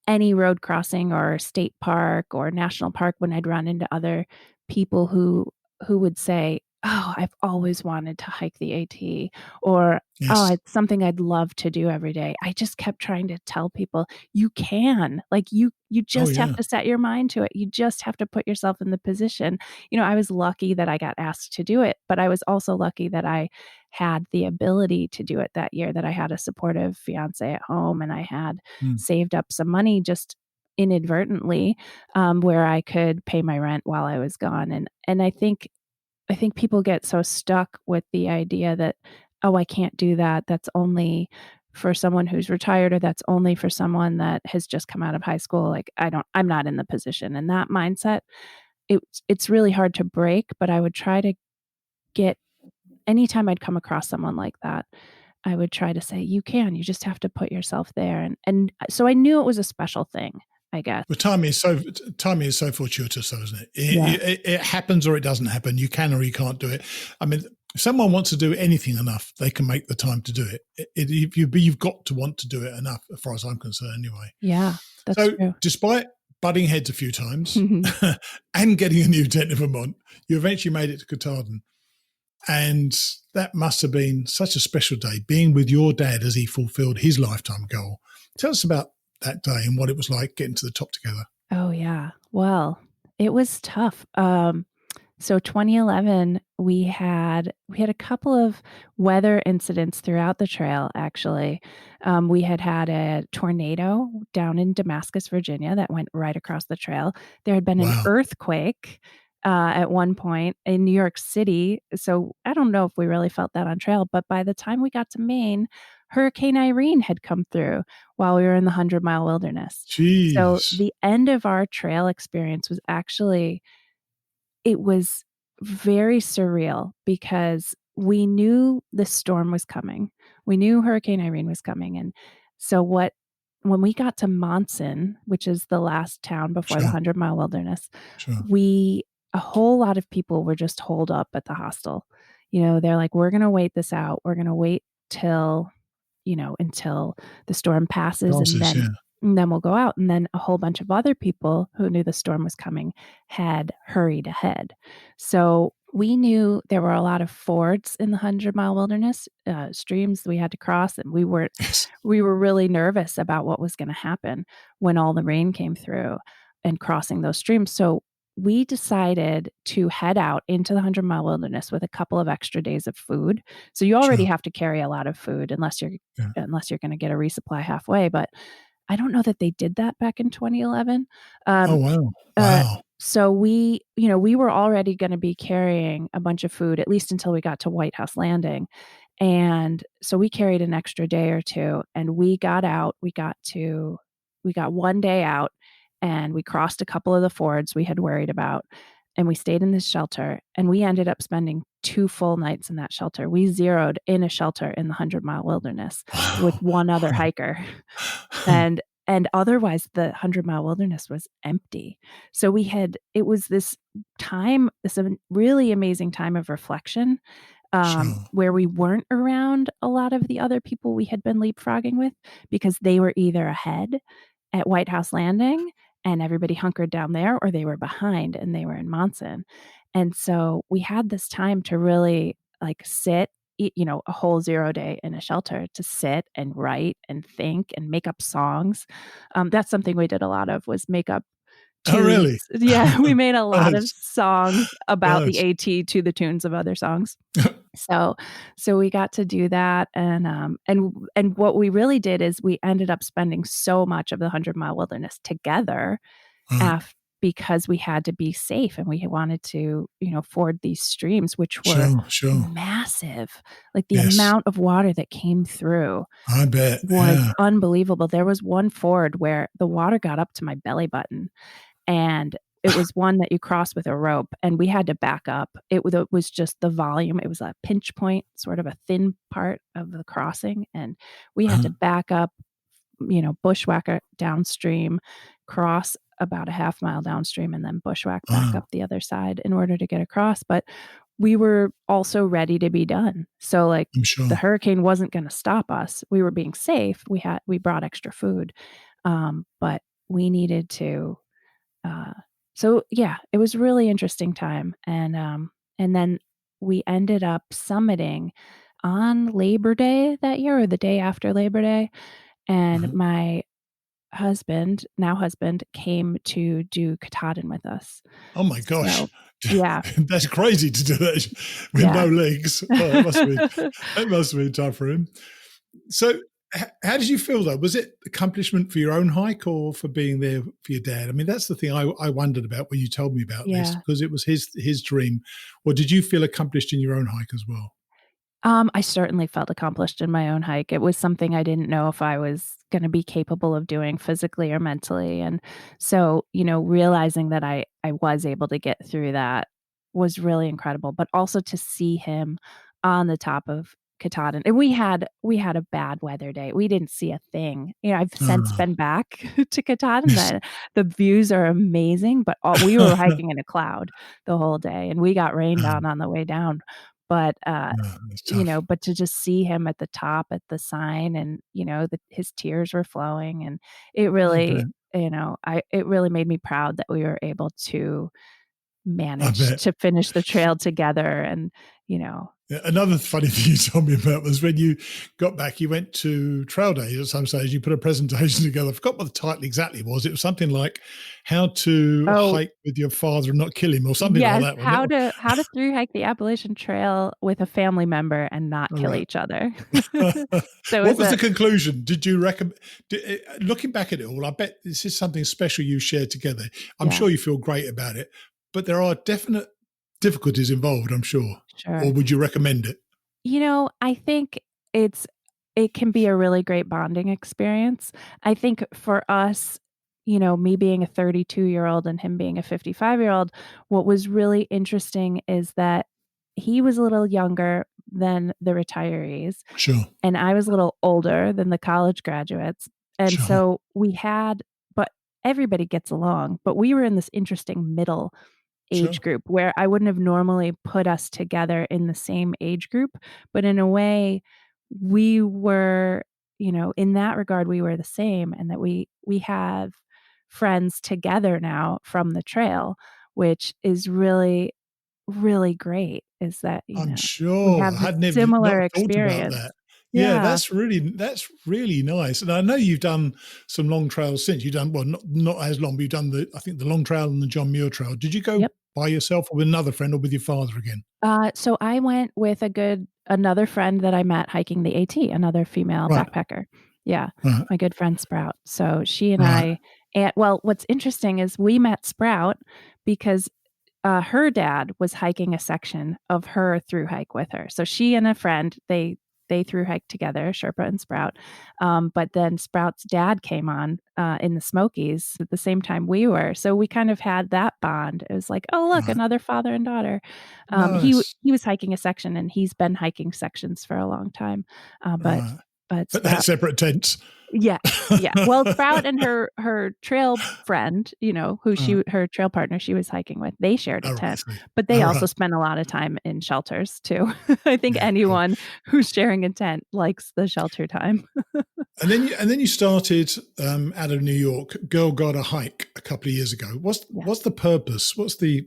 any road crossing or state park or national park when I'd run into other people who would say, "Oh, I've always wanted to hike the AT," or, "Oh, Yes. it's something I'd love to do every day." I just kept trying to tell people, "You can." Like, you Oh, just have yeah. to set your mind to it. You just have to put yourself in the position. I was lucky that I got asked to do it, but I was also lucky that I had the ability to do it that year, that I had a supportive fiancé at home, and I had Mm. saved up some money just inadvertently, where I could pay my rent while I was gone, and I think people get so stuck with the idea that, "Oh, I can't do that. That's only for someone who's retired, or that's only for someone that has just come out of high school." Like, I'm not in the position. And that mindset, it's really hard to break, but I would try to get anytime I'd come across someone like that, I would try to say, "You can, you just have to put yourself there." And so I knew it was a special thing, I guess. Well, timing is so fortuitous, though, isn't it? Yeah. It happens or it doesn't happen. You can or you can't do it. I mean, if someone wants to do anything enough, they can make the time to do it. You've got to want to do it enough, as far as I'm concerned, anyway. Yeah, that's So, true. despite butting heads a few times and getting a new tent in Vermont, you eventually made it to Katahdin. And that must have been such a special day, being with your dad as he fulfilled his lifetime goal. Tell us about that day and what it was like getting to the top together. Oh, yeah. Well, it was tough. So 2011, we had a couple of weather incidents throughout the trail, actually. We had a tornado down in Damascus, Virginia, that went right across the trail. There had been an Wow. earthquake at one point in New York City. So I don't know if we really felt that on trail, but by the time we got to Maine, Hurricane Irene had come through while we were in the 100-mile wilderness. So Jeez. the end of our trail experience was actually, it was very surreal because we knew the storm was coming. We knew Hurricane Irene was coming. And so when we got to Monson, which is the last town before the Sure. 100-mile wilderness, Sure. a whole lot of people were just holed up at the hostel. They're like, "We're going to wait this out. We're going to wait until the storm passes, and Glasses, then yeah. and then we'll go out." And then a whole bunch of other people who knew the storm was coming had hurried ahead. So we knew there were a lot of fords in the 100-mile wilderness, streams we had to cross, and we were Yes. really nervous about what was going to happen when all the rain came through and crossing those streams. So we decided to head out into the 100-mile wilderness with a couple of extra days of food. So you already Sure. have to carry a lot of food unless you're Yeah. going to get a resupply halfway. But I don't know that they did that back in 2011. Oh, wow. Uh, Wow. so we were already going to be carrying a bunch of food, at least until we got to White House Landing. And so we carried an extra day or two, and we got out. We got one day out, and we crossed a couple of the fords we had worried about, and we stayed in this shelter, and we ended up spending 2 full nights in that shelter. We zeroed in a shelter in the 100-mile wilderness with Wow. one other hiker. And otherwise the 100-mile wilderness was empty. So it was this really amazing time of reflection, Sure. where we weren't around a lot of the other people we had been leapfrogging with, because they were either ahead at White House Landing and everybody hunkered down there, or they were behind and they were in Monson. And so we had this time to really sit, a whole 0 day in a shelter, to sit and write and think and make up songs. That's something we did a lot of, was make up Oh, tunes. really? Yeah, we made a lot of Nice. songs about the Nice. AT to the tunes of other songs. So we got to do that, and what we really did is we ended up spending so much of the 100-mile wilderness together, Right. because we had to be safe, and we wanted to, ford these streams, which were Sure. Sure. massive. Like, the Yes. amount of water that came through I bet. was Yeah. unbelievable. There was one ford where the water got up to my belly button, and it was one that you crossed with a rope, and we had to back up. It was just the volume. It was a pinch point, sort of a thin part of the crossing, and we had to back up bushwhack downstream, cross about a half mile downstream, and then bushwhack back up the other side in order to get across. But we were also ready to be done. So like I'm sure. the hurricane wasn't going to stop us. We were being safe. We brought extra food. But we needed to, so yeah, it was a really interesting time. And then we ended up summiting on Labor Day that year, or the day after Labor Day. And my now husband, came to do Katahdin with us. Oh my gosh. So, yeah. That's crazy to do that with no legs. Oh, that must have been tough for him. So how did you feel though? Was it accomplishment for your own hike or for being there for your dad? I mean, that's the thing I wondered about when you told me about this, because it was his dream. Or did you feel accomplished in your own hike as well? I certainly felt accomplished in my own hike. It was something I didn't know if I was going to be capable of doing physically or mentally. And so, realizing that I was able to get through that was really incredible, but also to see him on the top of Katahdin. And we had a bad weather day. We didn't see a thing. I've since been back to Katahdin. The views are amazing, but we were hiking in a cloud the whole day, and we got rained on the way down. But, but to just see him at the top at the sign, and, his tears were flowing, and it really, it really made me proud that we were able to manage to finish the trail together. And, another funny thing you told me about was when you got back, you went to Trail Days at some stage, you put a presentation together. I forgot what the title exactly was. It was something like how to hike with your father and not kill him, or something like that. How to thru-hike the Appalachian Trail with a family member and not kill each other. So what was the conclusion? Did you recommend, looking back at it all, I bet this is something special you shared together. I'm sure you feel great about it, but there are definite difficulties involved, I'm sure. Sure. Or would you recommend it? I think it can be a really great bonding experience. I think for us, me being a 32-year-old and him being a 55-year-old, what was really interesting is that he was a little younger than the retirees. Sure. And I was a little older than the college graduates. And so but everybody gets along, but we were in this interesting middle age group where I wouldn't have normally put us together in the same age group. But in a way, we were, in that regard, we were the same, and that we have friends together now from the trail, which is really, really great. Is that, I'm sure we have I hadn't even similar thought experience. about that. Yeah, that's really nice. And I know you've done some long trails since. You've done, well, not as long, but you've done I think the Long Trail and the John Muir Trail. Did you go by yourself or with another friend, or with your father again? So I went with another friend that I met hiking the AT, another female backpacker. Yeah, my good friend Sprout. So she and I, what's interesting is we met Sprout because her dad was hiking a section of her thru hike with her. So she and a friend, they thru hiked together, Sherpa and Sprout. But then Sprout's dad came on in the Smokies at the same time we were. So we kind of had that bond. It was like, oh, look, another father and daughter. Nice. He was hiking a section, and he's been hiking sections for a long time. But that's separate tents. Yeah. Well, Sprout and her trail friend, her trail partner she was hiking with, they shared a tent, but they also spent a lot of time in shelters too. I think anyone who's sharing a tent likes the shelter time. And then you started out of New York, Girl Gotta Hike, a couple of years ago. What's the purpose? What's the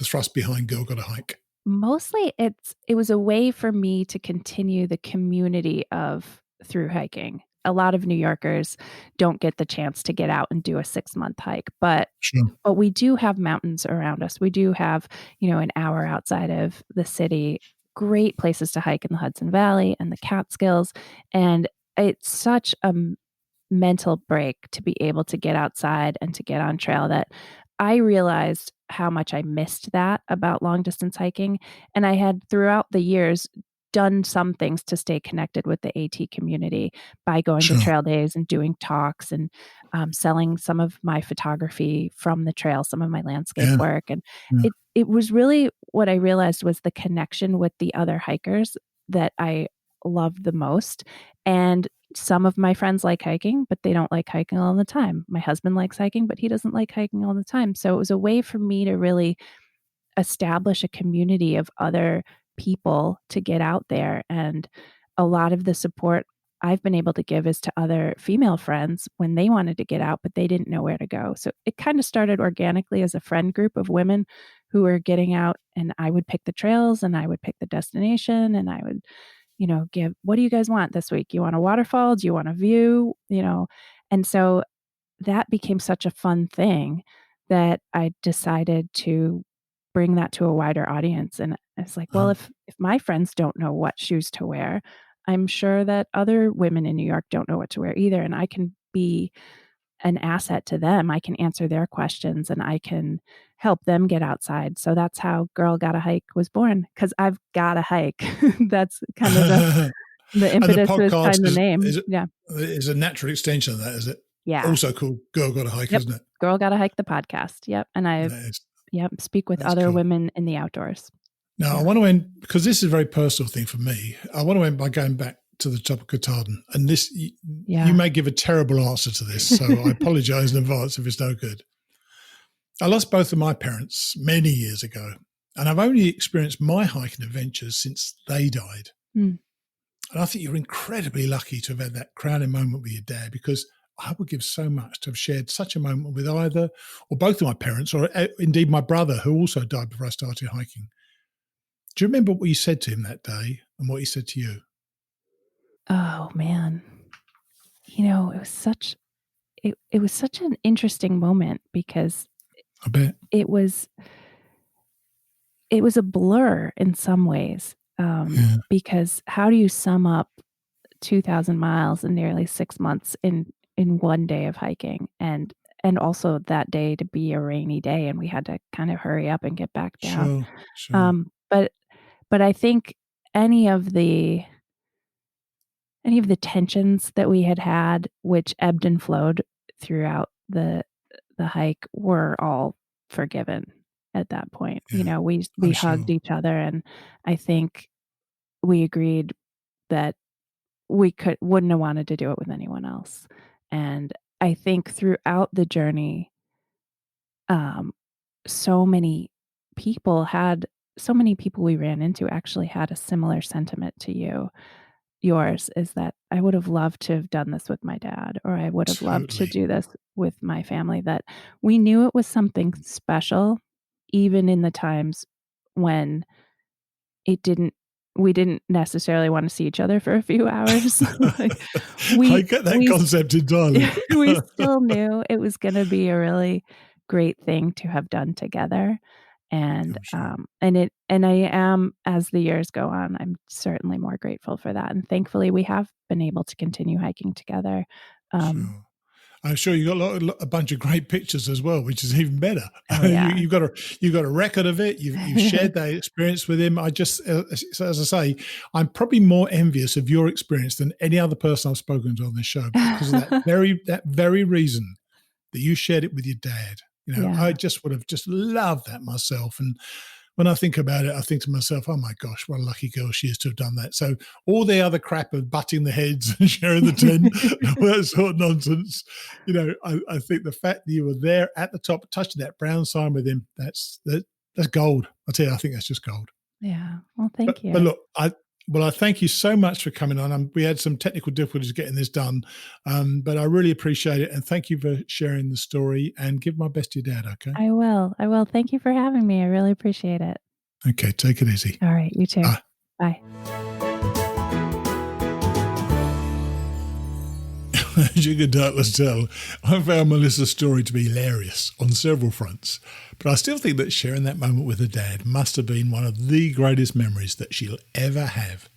thrust behind Girl Gotta Hike? Mostly it was a way for me to continue the community of thru hiking. A lot of New Yorkers don't get the chance to get out and do a 6-month hike, but we do have mountains around us. We do have, an hour outside of the city, great places to hike in the Hudson Valley and the Catskills. And it's such a mental break to be able to get outside and to get on trail that I realized how much I missed that about long distance hiking. And I had throughout the years done some things to stay connected with the AT community by going to trail days and doing talks and selling some of my photography from the trail, some of my landscape work. And it was really what I realized was the connection with the other hikers that I loved the most. And some of my friends like hiking, but they don't like hiking all the time. My husband likes hiking, but he doesn't like hiking all the time. So it was a way for me to really establish a community of other people to get out there. And a lot of the support I've been able to give is to other female friends when they wanted to get out, but they didn't know where to go. So it kind of started organically as a friend group of women who were getting out, and I would pick the trails and I would pick the destination, and I would, what do you guys want this week? You want a waterfall? Do you want a view? And so that became such a fun thing that I decided to bring that to a wider audience. And it's like, well, if my friends don't know what shoes to wear, I'm sure that other women in New York don't know what to wear either. And I can be an asset to them. I can answer their questions and I can help them get outside. So that's how Girl Gotta Hike was born, because I've got to hike. That's kind of the impetus is kind of the name. Is a natural extension of that, is it? Yeah. Also called Girl Gotta Hike, isn't it? Girl Gotta Hike, the podcast. Yep. And I speak with other women in the outdoors. Now, I want to end, because this is a very personal thing for me, I want to end by going back to the top of Katahdin. And this, you may give a terrible answer to this, so I apologize in advance if it's no good. I lost both of my parents many years ago, and I've only experienced my hiking adventures since they died. And I think you're incredibly lucky to have had that crowning moment with your dad, because I would give so much to have shared such a moment with either or both of my parents, or indeed my brother, who also died before I started hiking. Do you remember what you said to him that day and what he said to you? Oh man, it was such an interesting moment, because I bet it was a blur in some ways. Because how do you sum up 2,000 miles in nearly 6 months in one day of hiking, and also that day to be a rainy day, and we had to kind of hurry up and get back down. Sure. But I think any of the tensions that we had, which ebbed and flowed throughout the hike, were all forgiven at that point. Yeah, we hugged each other, and I think we agreed that we wouldn't have wanted to do it with anyone else. And I think throughout the journey, so many people we ran into actually had a similar sentiment to yours, is that I would have loved to have done this with my dad, or I would have loved to do this with my family, that we knew it was something special, even in the times when we didn't necessarily want to see each other for a few hours. I get that concept entirely. We still knew it was going to be a really great thing to have done together. And I am, as the years go on, I'm certainly more grateful for that. And thankfully, we have been able to continue hiking together. Sure. I'm sure you got a bunch of great pictures as well, which is even better. Oh, yeah. You've got a record of it. You've shared that experience with him. I just, as I say, I'm probably more envious of your experience than any other person I've spoken to on this show, because of that very reason that you shared it with your dad. I just would have just loved that myself. And when I think about it, I think to myself, oh my gosh, what a lucky girl she is to have done that. So all the other crap of butting the heads and sharing the tent, all that sort of nonsense, I think the fact that you were there at the top, touching that brown sign with him, that's gold. I tell you, I think that's just gold. Yeah. Well, thank you. But look, I thank you so much for coming on. We had some technical difficulties getting this done, but I really appreciate it. And thank you for sharing the story, and give my best to your dad, okay? I will. Thank you for having me. I really appreciate it. Okay, take it easy. All right, you too. Bye. As you can doubtless tell, I found Melissa's story to be hilarious on several fronts, but I still think that sharing that moment with her dad must have been one of the greatest memories that she'll ever have.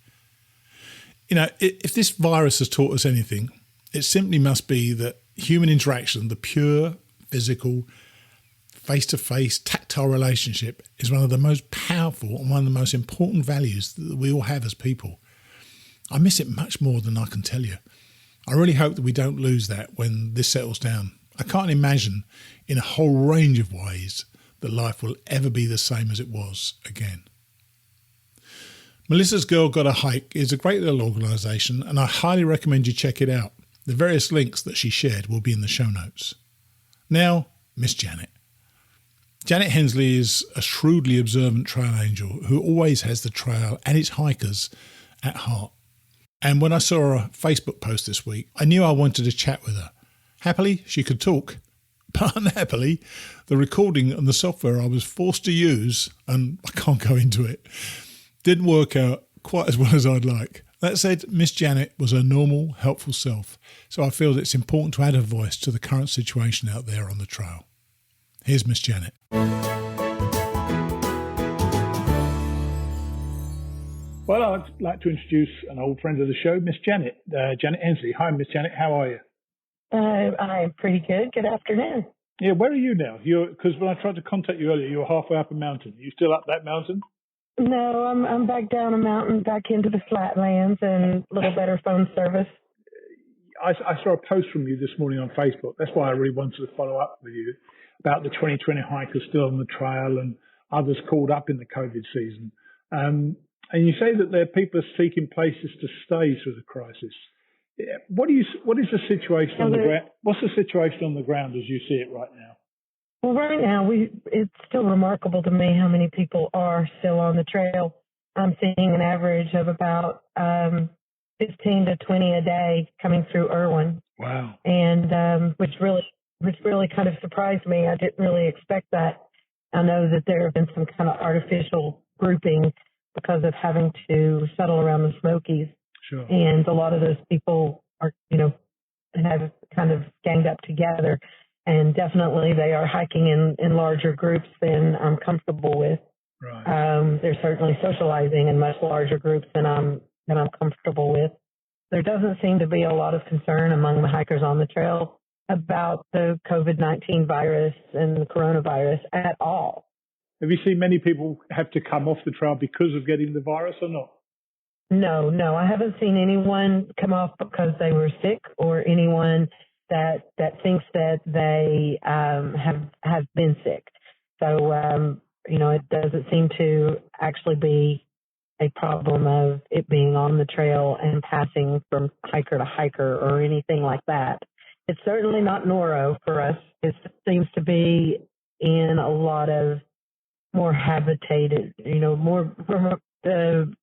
If this virus has taught us anything, it simply must be that human interaction, the pure, physical, face-to-face, tactile relationship, is one of the most powerful and one of the most important values that we all have as people. I miss it much more than I can tell you. I really hope that we don't lose that when this settles down. I can't imagine in a whole range of ways that life will ever be the same as it was again. Melissa's Girl Got a Hike is a great little organisation, and I highly recommend you check it out. The various links that she shared will be in the show notes. Now, Miss Janet. Janet Hensley is a shrewdly observant trail angel who always has the trail and its hikers at heart. And when I saw her Facebook post this week, I knew I wanted to chat with her. Happily, she could talk. But unhappily, the recording and the software I was forced to use, and I can't go into it, didn't work out quite as well as I'd like. That said, Miss Janet was her normal, helpful self, so I feel that it's important to add a voice to the current situation out there on the trail. Here's Miss Janet. Well, I'd like to introduce an old friend of the show, Miss Janet, Janet Hensley. Hi, Miss Janet. How are you? I'm pretty good. Good afternoon. Yeah, where are you now? Because when I tried to contact you earlier, you were halfway up a mountain. Are you still up that mountain? No, I'm back down a mountain, back into the flatlands, and a little better phone service. I saw a post from you this morning on Facebook. That's why I really wanted to follow up with you about the 2020 hikers still on the trail and others called up in the COVID season. And you say that there are people seeking places to stay through the crisis. What is the situation on the ground? What's the situation on the ground as you see it right now? Well, right now, it's still remarkable to me how many people are still on the trail. I'm seeing an average of about 15 to 20 a day coming through Irwin. Wow. And which really kind of surprised me. I didn't really expect that. I know that there have been some kind of artificial grouping because of having to settle around the Smokies. Sure. And a lot of those people are, have kind of ganged up together. And definitely they are hiking in larger groups than I'm comfortable with. Right. They're certainly socializing in much larger groups than I'm comfortable with. There doesn't seem to be a lot of concern among the hikers on the trail about the COVID-19 virus and the coronavirus at all. Have you seen many people have to come off the trail because of getting the virus or not? No, I haven't seen anyone come off because they were sick or anyone that thinks that they have been sick. So, it doesn't seem to actually be a problem of it being on the trail and passing from hiker to hiker or anything like that. It's certainly not noro for us. It seems to be in a lot of more habitated, the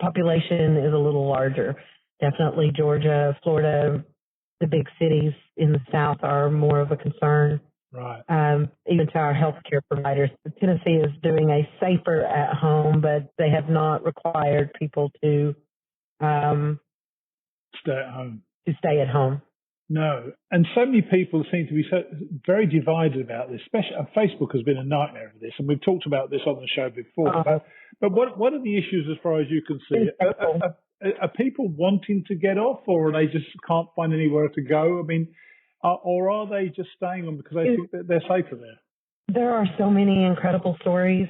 population is a little larger. Definitely Georgia, Florida, the big cities in the South are more of a concern. Right. Even to our healthcare providers. Tennessee is doing a safer at home, but they have not required people to stay at home. To stay at home. No. And so many people seem to be very divided about this, especially Facebook has been a nightmare of this, and we've talked about this on the show before. But what are the issues as far as you can see? Are people wanting to get off, or they just can't find anywhere to go? I mean, or are they just staying on because they think that they're safer there? There are so many incredible stories.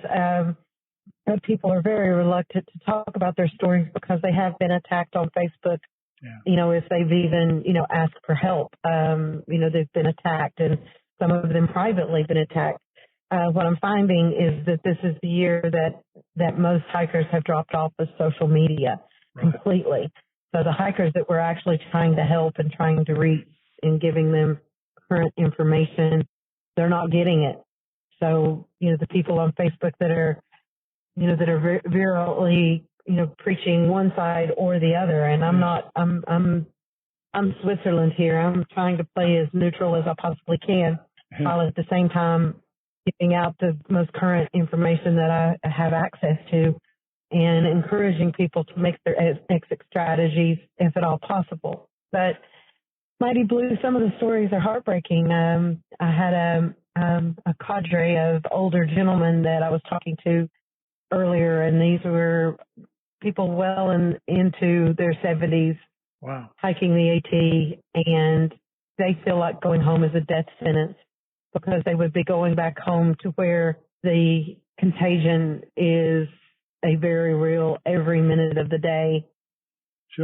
But people are very reluctant to talk about their stories because they have been attacked on Facebook. Yeah. If they've even, asked for help, they've been attacked, and some of them privately been attacked. What I'm finding is that this is the year that most hikers have dropped off of social media completely. So the hikers that we're actually trying to help and trying to reach and giving them current information, they're not getting it. So, the people on Facebook that are virulently, preaching one side or the other. And I'm Switzerland here. I'm trying to play as neutral as I possibly can, while at the same time giving out the most current information that I have access to and encouraging people to make their exit strategies if at all possible. But Mighty Blue, some of the stories are heartbreaking. I had a cadre of older gentlemen that I was talking to earlier, and these were people well into their 70s. Wow. Hiking the AT, and they feel like going home is a death sentence because they would be going back home to where the contagion is a very real, every minute of the day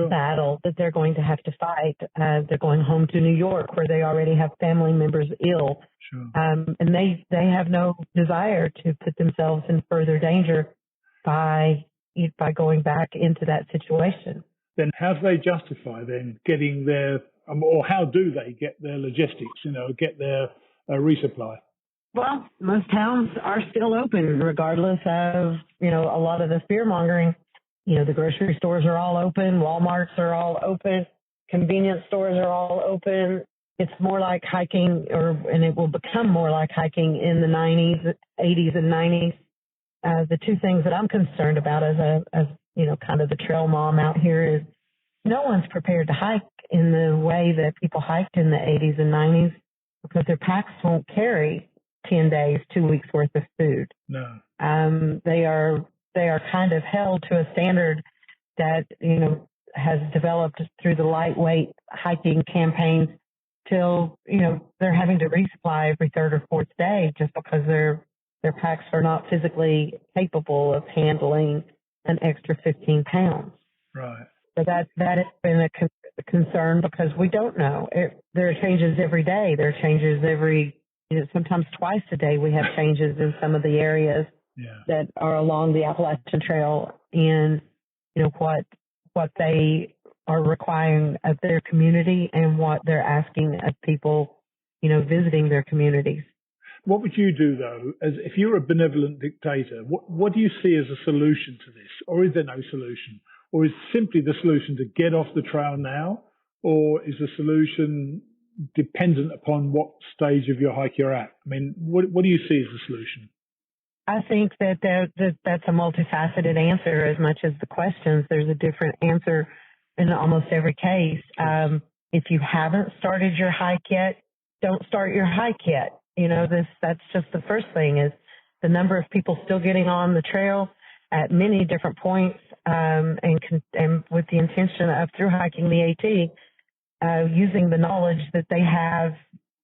battle that they're going to have to fight. They're going home to New York where they already have family members ill. And they have no desire to put themselves in further danger by by going back into that situation. Then how do they justify then getting their, or how do they get their logistics, get their resupply? Well, most towns are still open regardless of, a lot of the fear mongering. The grocery stores are all open. Walmarts are all open. Convenience stores are all open. It's more like hiking, and it will become more like hiking in the 80s and 90s. The two things that I'm concerned about as kind of the trail mom out here is no one's prepared to hike in the way that people hiked in the 80s and 90s because their packs won't carry 10 days, 2 weeks worth of food. No. They are kind of held to a standard that, has developed through the lightweight hiking campaigns till, they're having to resupply every third or fourth day just because their packs are not physically capable of handling an extra 15 pounds. Right. So that has been a concern because we don't know. There are changes every day. There are changes sometimes twice a day. We have changes in some of the areas that are along the Appalachian Trail in, what they are requiring of their community and what they're asking of people, visiting their communities. What would you do, though, as if you're a benevolent dictator? What do you see as a solution to this? Or is there no solution? Or is simply the solution to get off the trail now? Or is the solution dependent upon what stage of your hike you're at? I mean, what do you see as the solution? I think that that's a multifaceted answer as much as the questions. There's a different answer in almost every case. If you haven't started your hike yet, don't start your hike yet. That's just the first thing is the number of people still getting on the trail at many different points, and with the intention of through hiking the AT, using the knowledge that they have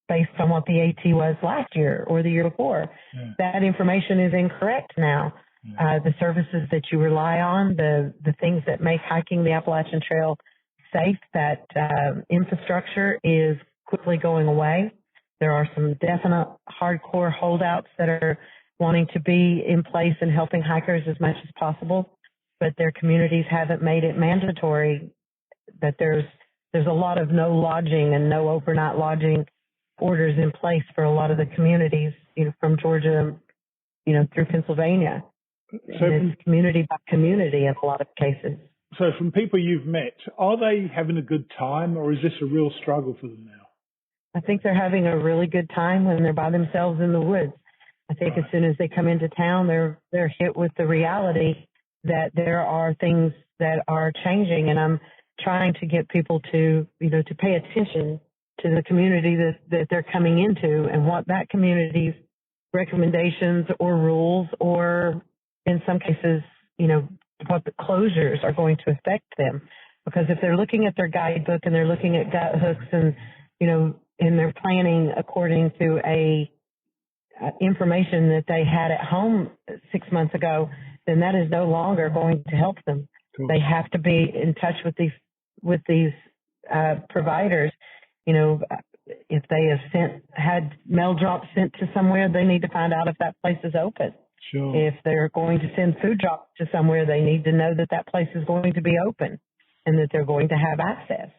based on what the AT was last year or the year before. Yeah. That information is incorrect now. Yeah. The services that you rely on, the things that make hiking the Appalachian Trail safe, that infrastructure is quickly going away. There are some definite hardcore holdouts that are wanting to be in place and helping hikers as much as possible, but their communities haven't made it mandatory that there's a lot of no lodging and no overnight lodging orders in place for a lot of the communities, from Georgia, through Pennsylvania. So it's community by community in a lot of cases. So from people you've met, are they having a good time or is this a real struggle for them now? I think they're having a really good time when they're by themselves in the woods. I think As soon as they come into town, they're hit with the reality that there are things that are changing, and I'm trying to get people to pay attention to the community that they're coming into and what that community's recommendations or rules, or in some cases, what the closures are going to affect them. Because if they're looking at their guidebook and they're looking at gut hooks and, and they're planning according to information that they had at home 6 months ago, then that is no longer going to help them. Cool. They have to be in touch with these providers. If they have had mail drops sent to somewhere, they need to find out if that place is open. Sure. If they're going to send food drops to somewhere, they need to know that place is going to be open and that they're going to have access.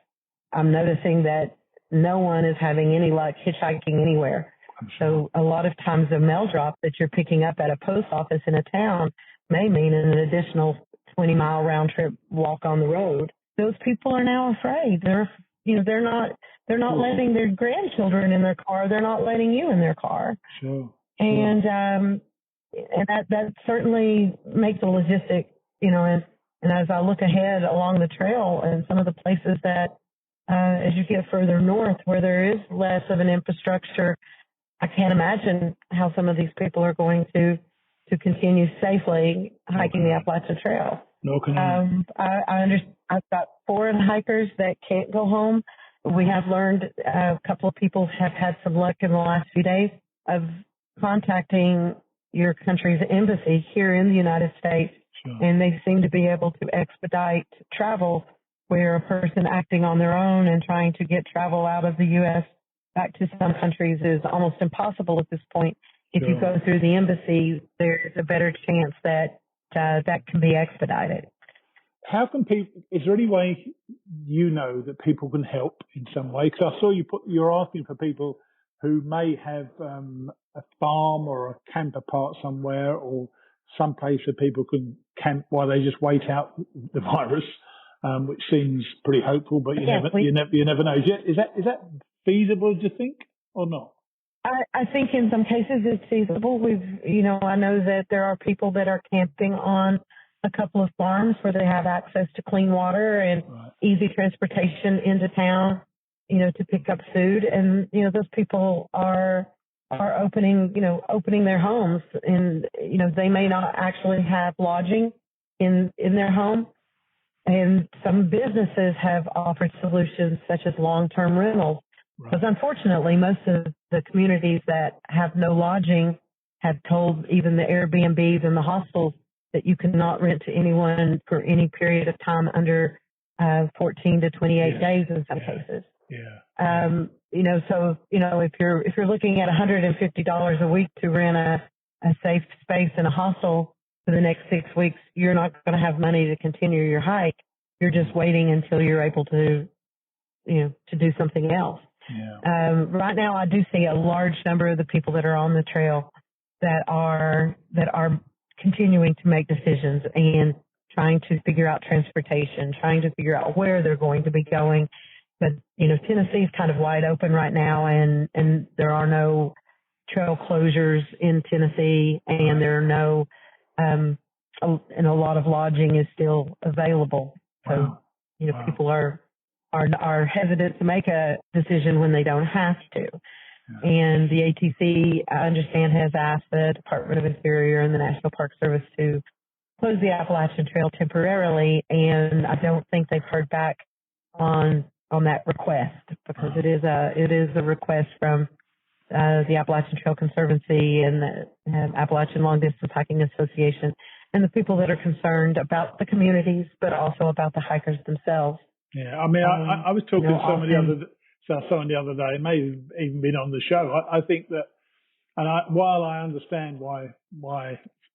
I'm noticing that no one is having any luck hitchhiking anywhere. So a lot of times a mail drop that you're picking up at a post office in a town may mean an additional 20-mile round trip walk on the road. Those people are now afraid. They're not letting their grandchildren in their car. They're not letting you in their car. Sure. And that certainly makes the logistic, and as I look ahead along the trail and some of the places that, as you get further north where there is less of an infrastructure, I can't imagine how some of these people are going to continue safely hiking the Appalachian Trail. No, I understand. I've got foreign hikers that can't go home. We have learned a couple of people have had some luck in the last few days of contacting your country's embassy here in the United States, sure. And they seem to be able to expedite travel where a person acting on their own and trying to get travel out of the U.S. back to some countries is almost impossible at this point. If you go through the embassy, there's a better chance that that can be expedited. How can people? Is there any way that people can help in some way? Because I saw you're asking for people who may have a farm or a camper park somewhere, or some place where people can camp while they just wait out the virus, which seems pretty hopeful. But you never know. Is that feasible? Do you think, or not? I think in some cases it's feasible. I know that there are people that are camping on a couple of farms where they have access to clean water and easy transportation into town, to pick up food. And, those people are opening their homes, and, they may not actually have lodging in their home. And some businesses have offered solutions such as long-term rentals. Because unfortunately, most of the communities that have no lodging have told even the Airbnbs and the hostels that you cannot rent to anyone for any period of time under 14 to 28 days in some cases. So if you're looking at $150 a week to rent a safe space in a hostel for the next 6 weeks, you're not going to have money to continue your hike. You're just waiting until you're able to do something else. Right now, I do see a large number of the people that are on the trail that are continuing to make decisions and trying to figure out transportation, trying to figure out where they're going to be going. But, Tennessee is kind of wide open right now, and there are no trail closures in Tennessee, and there are no, and a lot of lodging is still available. So, people are hesitant to make a decision when they don't have to. And the ATC, I understand, has asked the Department of Interior and the National Park Service to close the Appalachian Trail temporarily, and I don't think they've heard back on that request, because it is a request from the Appalachian Trail Conservancy and the Appalachian Long Distance Hiking Association, and the people that are concerned about the communities, but also about the hikers themselves. Yeah, I mean, I was talking to someone the other day, it may have even been on the show. I think that, while I understand why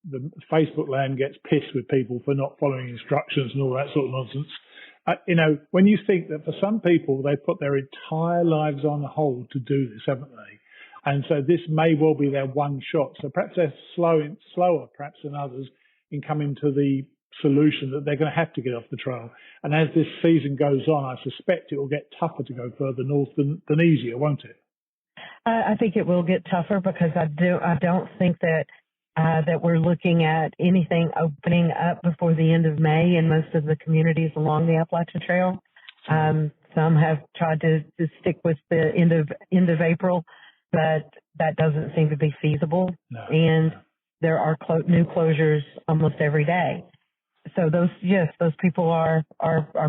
the Facebook land gets pissed with people for not following instructions and all that sort of nonsense, when you think that for some people they put their entire lives on hold to do this, haven't they? And so this may well be their one shot. So perhaps they're slower perhaps than others in coming to the solution that they're going to have to get off the trail. And as this season goes on, I suspect it will get tougher to go further north than easier, won't it? I think it will get tougher, because I don't think that we're looking at anything opening up before the end of May in most of the communities along the Appalachian Trail. Some have tried to stick with the end of April, but that doesn't seem to be feasible. There are new closures almost every day. So those people are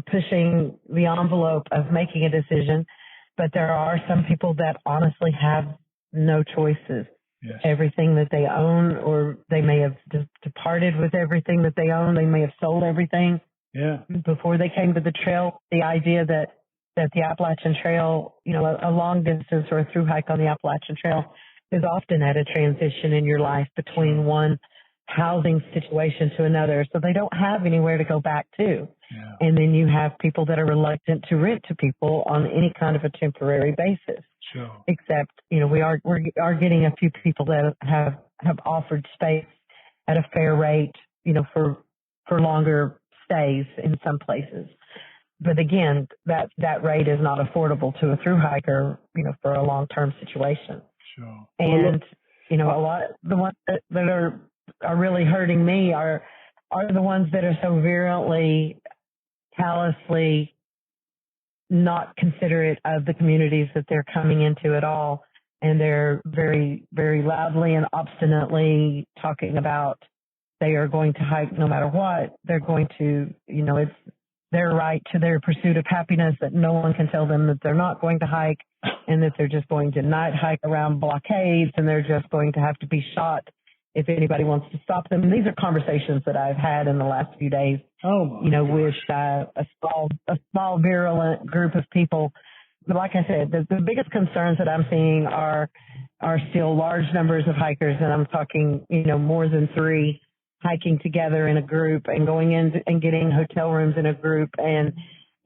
pushing the envelope of making a decision, but there are some people that honestly have no choices. Everything that they own, or they may have departed with everything that they own. They may have sold everything before they came to the trail. The idea that the Appalachian Trail, a long distance or a through hike on the Appalachian Trail is often at a transition in your life between one housing situation to another. So they don't have anywhere to go back to. And then you have people that are reluctant to rent to people on any kind of a temporary basis. Except, we are getting a few people that have offered space at a fair rate, for longer stays in some places. But again, that rate is not affordable to a thru hiker, for a long-term situation. And, a lot the ones that are really hurting me are the ones that are so virulently, callously not considerate of the communities that they're coming into at all. And they're very, very loudly and obstinately talking about they are going to hike no matter what. They're going to, it's their right to their pursuit of happiness, that no one can tell them that they're not going to hike, and that they're just going to night hike around blockades, and they're just going to have to be shot if anybody wants to stop them. And these are conversations that I've had in the last few days, with a small virulent group of people. But like I said, the biggest concerns that I'm seeing are still large numbers of hikers, and I'm talking, more than 3 hiking together in a group and going in and getting hotel rooms in a group and,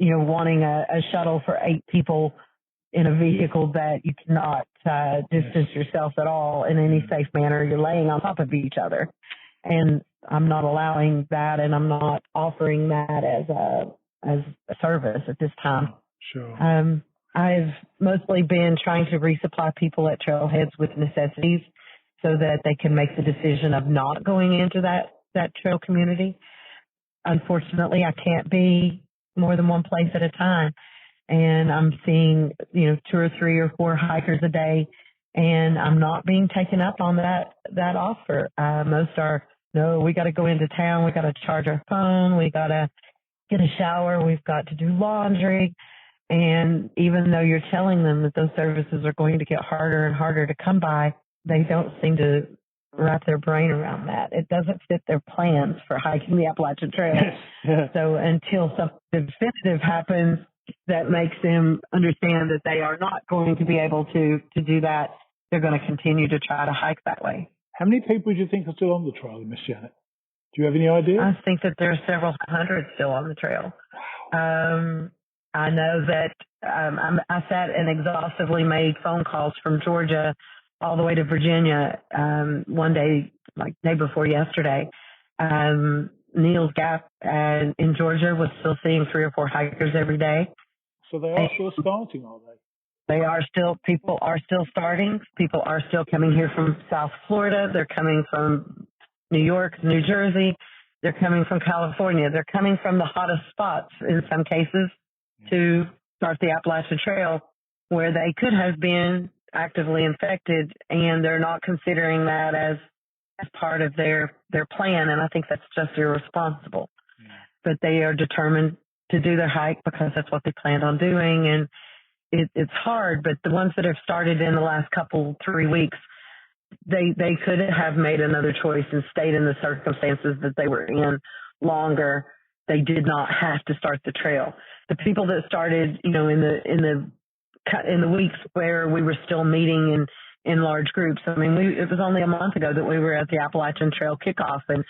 wanting a shuttle for 8 people in a vehicle that you cannot distance yourself at all in any safe manner. You're laying on top of each other. And I'm not allowing that, and I'm not offering that as a service at this time. Sure. I've mostly been trying to resupply people at trailheads with necessities so that they can make the decision of not going into that trail community. Unfortunately, I can't be more than one place at a time. And I'm seeing, 2 or 3 or 4 hikers a day, and I'm not being taken up on that offer. Most are, no, we got to go into town. We got to charge our phone. We got to get a shower. We've got to do laundry. And even though you're telling them that those services are going to get harder and harder to come by, they don't seem to wrap their brain around that. It doesn't fit their plans for hiking the Appalachian Trail. So until something definitive happens that makes them understand that they are not going to be able to do that, they're going to continue to try to hike that way. How many people do you think are still on the trail, Miss Janet? Do you have any idea? I think that there are several hundred still on the trail. I know that I sat and exhaustively made phone calls from Georgia all the way to Virginia one day, like day before yesterday. Neal's Gap in Georgia was still seeing 3 or 4 hikers every day. So they are still starting, are they? They are still, people are still starting. People are still coming here from South Florida. They're coming from New York, New Jersey. They're coming from California. They're coming from the hottest spots in some cases to start the Appalachian Trail where they could have been actively infected, and they're not considering that as part of their plan. And I think that's just irresponsible. But they are determined to do their hike because that's what they planned on doing. And it's hard, but the ones that have started in the last 3 weeks, they could have made another choice and stayed in the circumstances that they were in longer. They did not have to start the trail. The people that started, in the weeks where we were still meeting in large groups. I mean, it was only a month ago that we were at the Appalachian Trail kickoff, and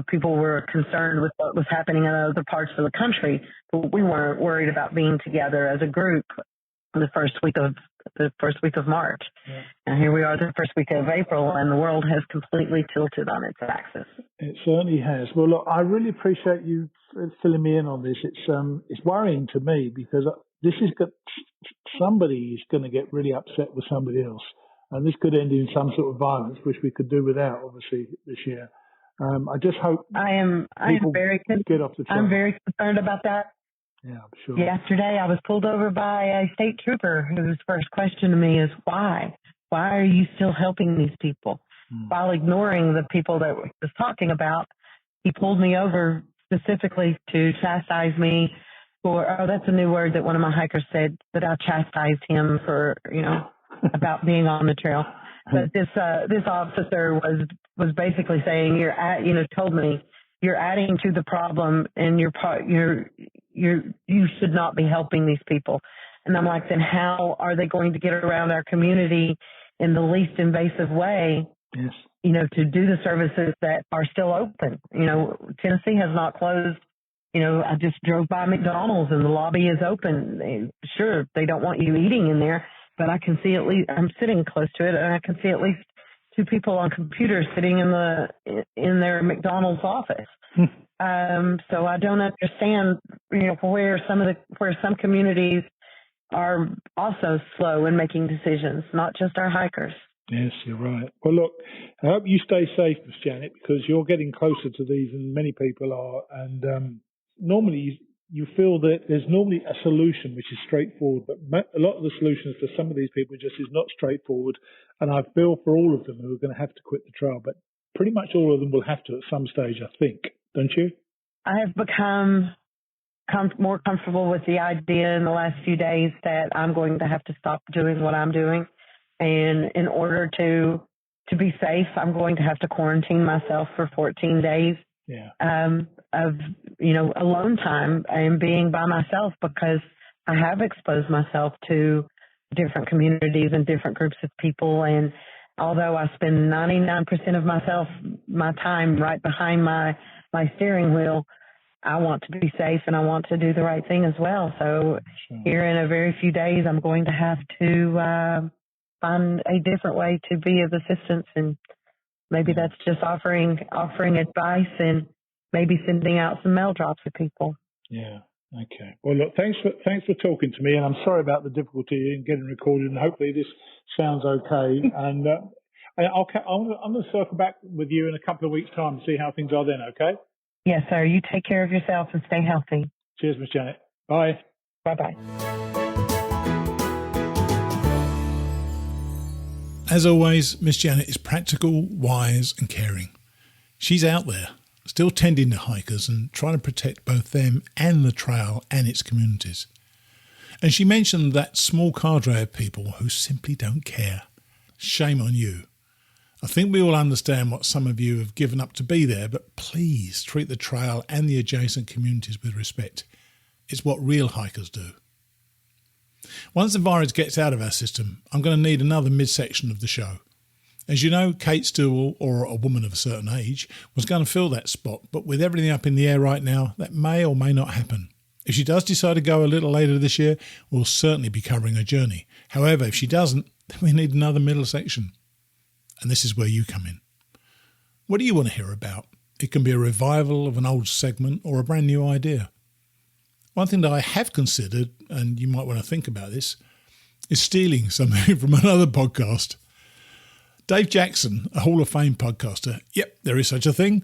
people were concerned with what was happening in other parts of the country, but we weren't worried about being together as a group the first week of March. And here we are the first week of April, and the world has completely tilted on its axis. It certainly has. Well, look, I really appreciate you filling me in on this. It's worrying to me because this is somebody is going to get really upset with somebody else, and this could end in some sort of violence, which we could do without, obviously, this year. I just hope I am very get off the trail. I'm very concerned about that. Yeah, I'm sure. Yesterday, I was pulled over by a state trooper whose first question to me is, why? Why are you still helping these people? While ignoring the people that we was talking about, he pulled me over specifically to chastise me for, that's a new word that one of my hikers said, that I chastised him for, about being on the trail. But this officer was basically saying, told me, you're adding to the problem, and you should not be helping these people. And I'm like, then how are they going to get around our community in the least invasive way? Yes. To do the services that are still open. Tennessee has not closed. I just drove by McDonald's and the lobby is open. Sure, they don't want you eating in there, but I can see at least, I'm sitting close to it, and I can see at least 2 people on computers sitting in their McDonald's office. So I don't understand, where some communities are also slow in making decisions, not just our hikers. Yes, you're right. Well, look, I hope you stay safe, Miss Janet, because you're getting closer to these than many people are. And normally you feel that there's normally a solution which is straightforward, but a lot of the solutions for some of these people just is not straightforward. And I feel for all of them who are going to have to quit the trail, but pretty much all of them will have to at some stage, I think. Don't you? I have become more comfortable with the idea in the last few days that I'm going to have to stop doing what I'm doing. And in order to be safe, I'm going to have to quarantine myself for 14 days of, alone time and being by myself, because I have exposed myself to different communities and different groups of people. And although I spend 99% of my time right behind my steering wheel, I want to be safe and I want to do the right thing as well. So here in a very few days, I'm going to have to find a different way to be of assistance, and maybe that's just offering advice and maybe sending out some mail drops to people. Yeah. Okay. Well, look, thanks for talking to me, and I'm sorry about the difficulty in getting recorded, and hopefully this sounds okay. And I'm going to circle back with you in a couple of weeks' time to see how things are then, okay? Yes, sir. You take care of yourself and stay healthy. Cheers, Miss Janet. Bye. Bye-bye. As always, Miss Janet is practical, wise and caring. She's out there, still tending to hikers and trying to protect both them and the trail and its communities. And she mentioned that small cadre of people who simply don't care. Shame on you. I think we all understand what some of you have given up to be there, but please treat the trail and the adjacent communities with respect. It's what real hikers do. Once the virus gets out of our system, I'm going to need another midsection of the show. As you know, Kate Stewart, or a woman of a certain age, was going to fill that spot, but with everything up in the air right now, that may or may not happen. If she does decide to go a little later this year, we'll certainly be covering her journey. However, if she doesn't, then we need another middle section. And this is where you come in. What do you want to hear about? It can be a revival of an old segment or a brand new idea. One thing that I have considered, and you might want to think about this, is stealing something from another podcast. Dave Jackson, a Hall of Fame podcaster, yep, there is such a thing,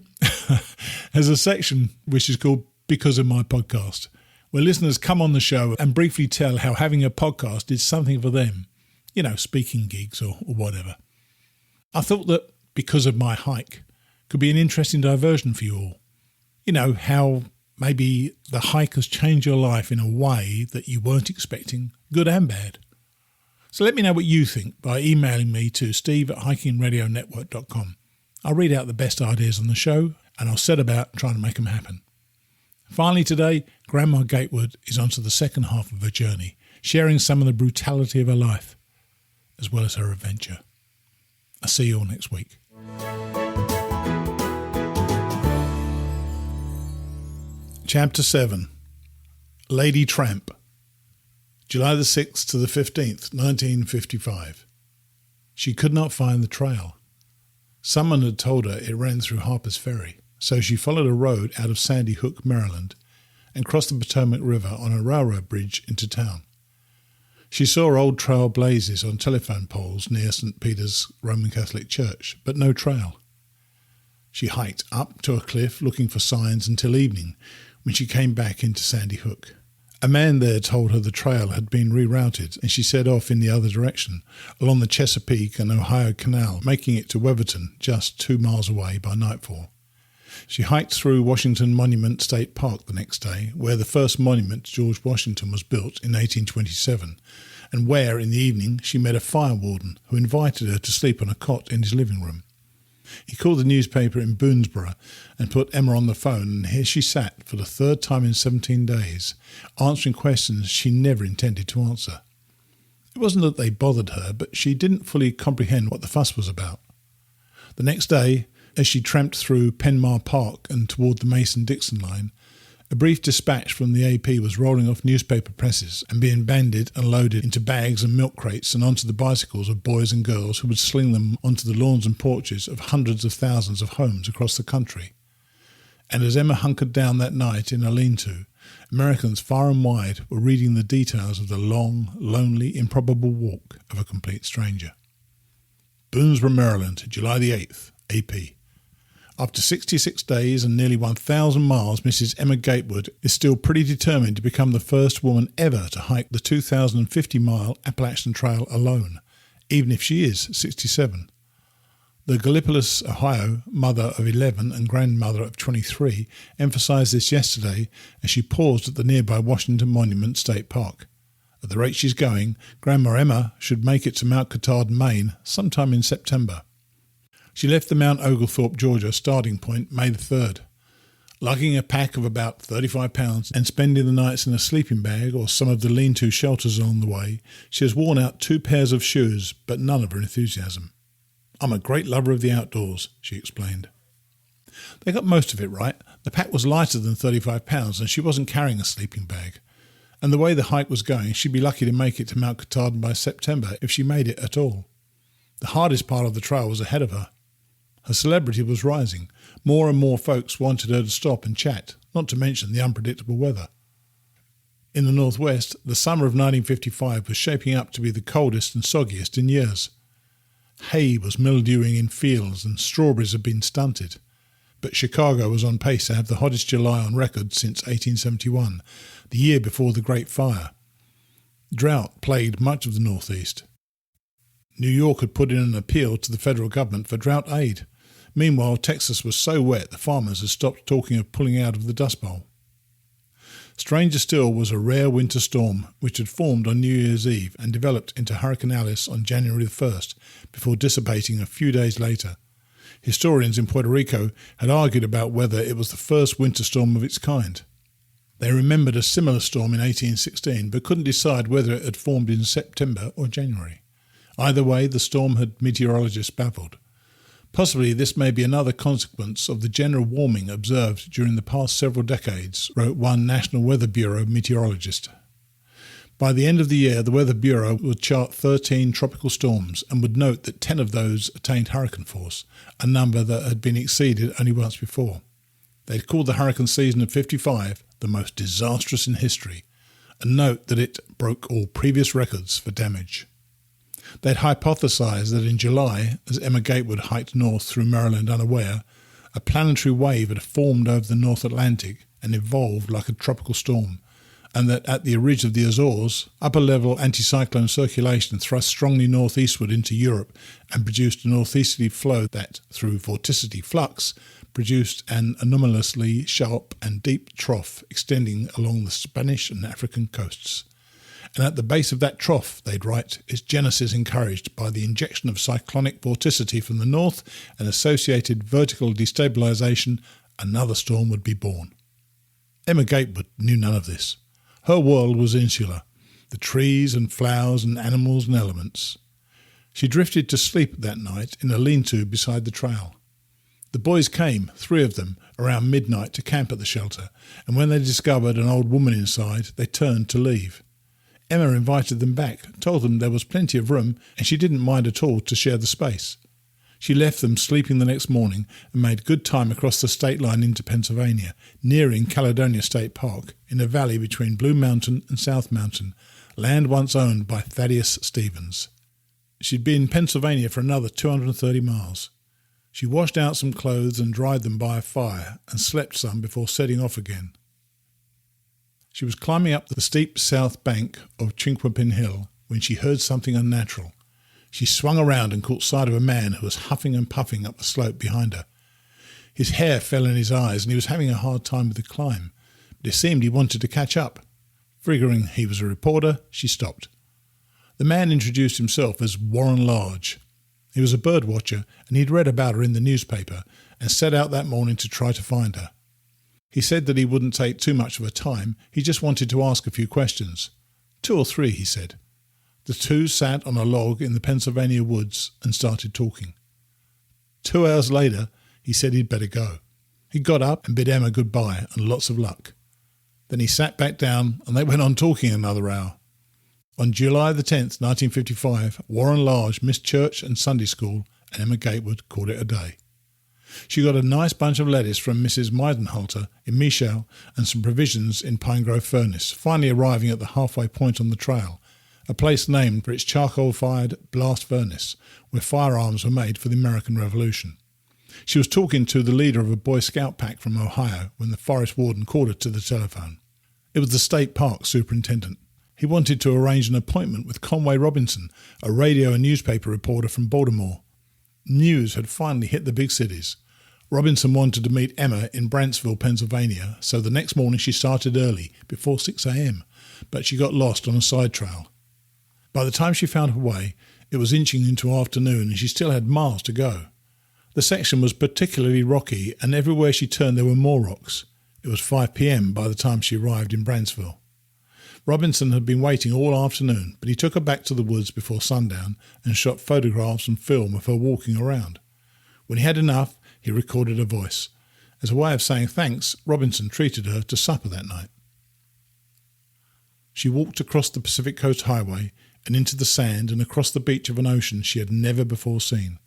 has a section which is called Because of My Podcast, where listeners come on the show and briefly tell how having a podcast is something for them, speaking gigs or whatever. I thought that Because of My Hike could be an interesting diversion for you all. How maybe the hike has changed your life in a way that you weren't expecting, good and bad. So let me know what you think by emailing me to steve@hikingradionetwork.com. I'll read out the best ideas on the show and I'll set about trying to make them happen. Finally today, Grandma Gatewood is onto the second half of her journey, sharing some of the brutality of her life, as well as her adventure. I'll see you all next week. Chapter 7, Lady Tramp, July the 6th to the 15th, 1955. She could not find the trail. Someone had told her it ran through Harper's Ferry, so she followed a road out of Sandy Hook, Maryland, and crossed the Potomac River on a railroad bridge into town. She saw old trail blazes on telephone poles near St. Peter's Roman Catholic Church, but no trail. She hiked up to a cliff looking for signs until evening, when she came back into Sandy Hook. A man there told her the trail had been rerouted, and she set off in the other direction, along the Chesapeake and Ohio Canal, making it to Weatherton, just 2 miles away by nightfall. She hiked through Washington Monument State Park the next day, where the first monument to George Washington was built in 1827, and where, in the evening, she met a fire warden who invited her to sleep on a cot in his living room. He called the newspaper in Boonesboro and put Emma on the phone, and here she sat for the third time in 17 days, answering questions she never intended to answer. It wasn't that they bothered her, but she didn't fully comprehend what the fuss was about. The next day, as she tramped through Penmar Park and toward the Mason-Dixon line, a brief dispatch from the AP was rolling off newspaper presses and being banded and loaded into bags and milk crates and onto the bicycles of boys and girls who would sling them onto the lawns and porches of hundreds of thousands of homes across the country. And as Emma hunkered down that night in a lean-to, Americans far and wide were reading the details of the long, lonely, improbable walk of a complete stranger. Boonesboro, Maryland, July the 8th, AP. After 66 days and nearly 1,000 miles, Mrs. Emma Gatewood is still pretty determined to become the first woman ever to hike the 2,050-mile Appalachian Trail alone, even if she is 67. The Gallipolis, Ohio, mother of 11 and grandmother of 23, emphasized this yesterday as she paused at the nearby Washington Monument State Park. At the rate she's going, Grandma Emma should make it to Mount Cotard, Maine, sometime in September. She left the Mount Oglethorpe, Georgia starting point May the 3rd. Lugging a pack of about 35 pounds and spending the nights in a sleeping bag or some of the lean-to shelters along the way, she has worn out 2 pairs of shoes, but none of her enthusiasm. I'm a great lover of the outdoors, she explained. They got most of it right. The pack was lighter than 35 pounds and she wasn't carrying a sleeping bag. And the way the hike was going, she'd be lucky to make it to Mount Katahdin by September if she made it at all. The hardest part of the trail was ahead of her. Her celebrity was rising. More and more folks wanted her to stop and chat, not to mention the unpredictable weather. In the northwest, the summer of 1955 was shaping up to be the coldest and soggiest in years. Hay was mildewing in fields and strawberries had been stunted. But Chicago was on pace to have the hottest July on record since 1871, the year before the Great Fire. Drought plagued much of the Northeast. New York had put in an appeal to the federal government for drought aid. Meanwhile, Texas was so wet the farmers had stopped talking of pulling out of the Dust Bowl. Stranger still was a rare winter storm which had formed on New Year's Eve and developed into Hurricane Alice on January the 1st before dissipating a few days later. Historians in Puerto Rico had argued about whether it was the first winter storm of its kind. They remembered a similar storm in 1816 but couldn't decide whether it had formed in September or January. Either way, the storm had meteorologists baffled. Possibly this may be another consequence of the general warming observed during the past several decades, wrote one National Weather Bureau meteorologist. By the end of the year, the Weather Bureau would chart 13 tropical storms and would note that 10 of those attained hurricane force, a number that had been exceeded only once before. They'd called the hurricane season of 55 the most disastrous in history, and note that it broke all previous records for damage. They'd hypothesized that in July, as Emma Gatewood hiked north through Maryland unaware, a planetary wave had formed over the North Atlantic and evolved like a tropical storm, and that at the ridge of the Azores, upper-level anticyclone circulation thrust strongly northeastward into Europe and produced a northeasterly flow that, through vorticity flux, produced an anomalously sharp and deep trough extending along the Spanish and African coasts. And at the base of that trough, they'd write, its genesis encouraged by the injection of cyclonic vorticity from the north and associated vertical destabilization, another storm would be born. Emma Gatewood knew none of this. Her world was insular, the trees and flowers and animals and elements. She drifted to sleep that night in a lean-to beside the trail. The boys came, 3 of them, around midnight to camp at the shelter, and when they discovered an old woman inside, they turned to leave. Emma invited them back, told them there was plenty of room, and she didn't mind at all to share the space. She left them sleeping the next morning and made good time across the state line into Pennsylvania, nearing Caledonia State Park, in a valley between Blue Mountain and South Mountain, land once owned by Thaddeus Stevens. She'd been in Pennsylvania for another 230 miles. She washed out some clothes and dried them by a fire and slept some before setting off again. She was climbing up the steep south bank of Chinquapin Hill when she heard something unnatural. She swung around and caught sight of a man who was huffing and puffing up the slope behind her. His hair fell in his eyes and he was having a hard time with the climb, but it seemed he wanted to catch up. Figuring he was a reporter, she stopped. The man introduced himself as Warren Large. He was a bird watcher and he'd read about her in the newspaper and set out that morning to try to find her. He said that he wouldn't take too much of her time, he just wanted to ask a few questions. 2 or 3, he said. The 2 sat on a log in the Pennsylvania woods and started talking. 2 hours later, he said he'd better go. He got up and bid Emma goodbye and lots of luck. Then he sat back down and they went on talking another hour. On July the 10th, 1955, Warren Large missed church and Sunday school and Emma Gatewood called it a day. She got a nice bunch of lettuce from Mrs. Meidenhalter in Michel and some provisions in Pine Grove Furnace, finally arriving at the halfway point on the trail, a place named for its charcoal-fired blast furnace, where firearms were made for the American Revolution. She was talking to the leader of a Boy Scout pack from Ohio when the forest warden called her to the telephone. It was the state park superintendent. He wanted to arrange an appointment with Conway Robinson, a radio and newspaper reporter from Baltimore. News had finally hit the big cities. Robinson wanted to meet Emma in Brantsville, Pennsylvania, so the next morning she started early, before 6 a.m., but she got lost on a side trail. By the time she found her way, it was inching into afternoon and she still had miles to go. The section was particularly rocky and everywhere she turned there were more rocks. It was 5 p.m. by the time she arrived in Brantsville. Robinson had been waiting all afternoon, but he took her back to the woods before sundown and shot photographs and film of her walking around. When he had enough, he recorded her voice. As a way of saying thanks, Robinson treated her to supper that night. She walked across the Pacific Coast Highway and into the sand and across the beach of an ocean she had never before seen.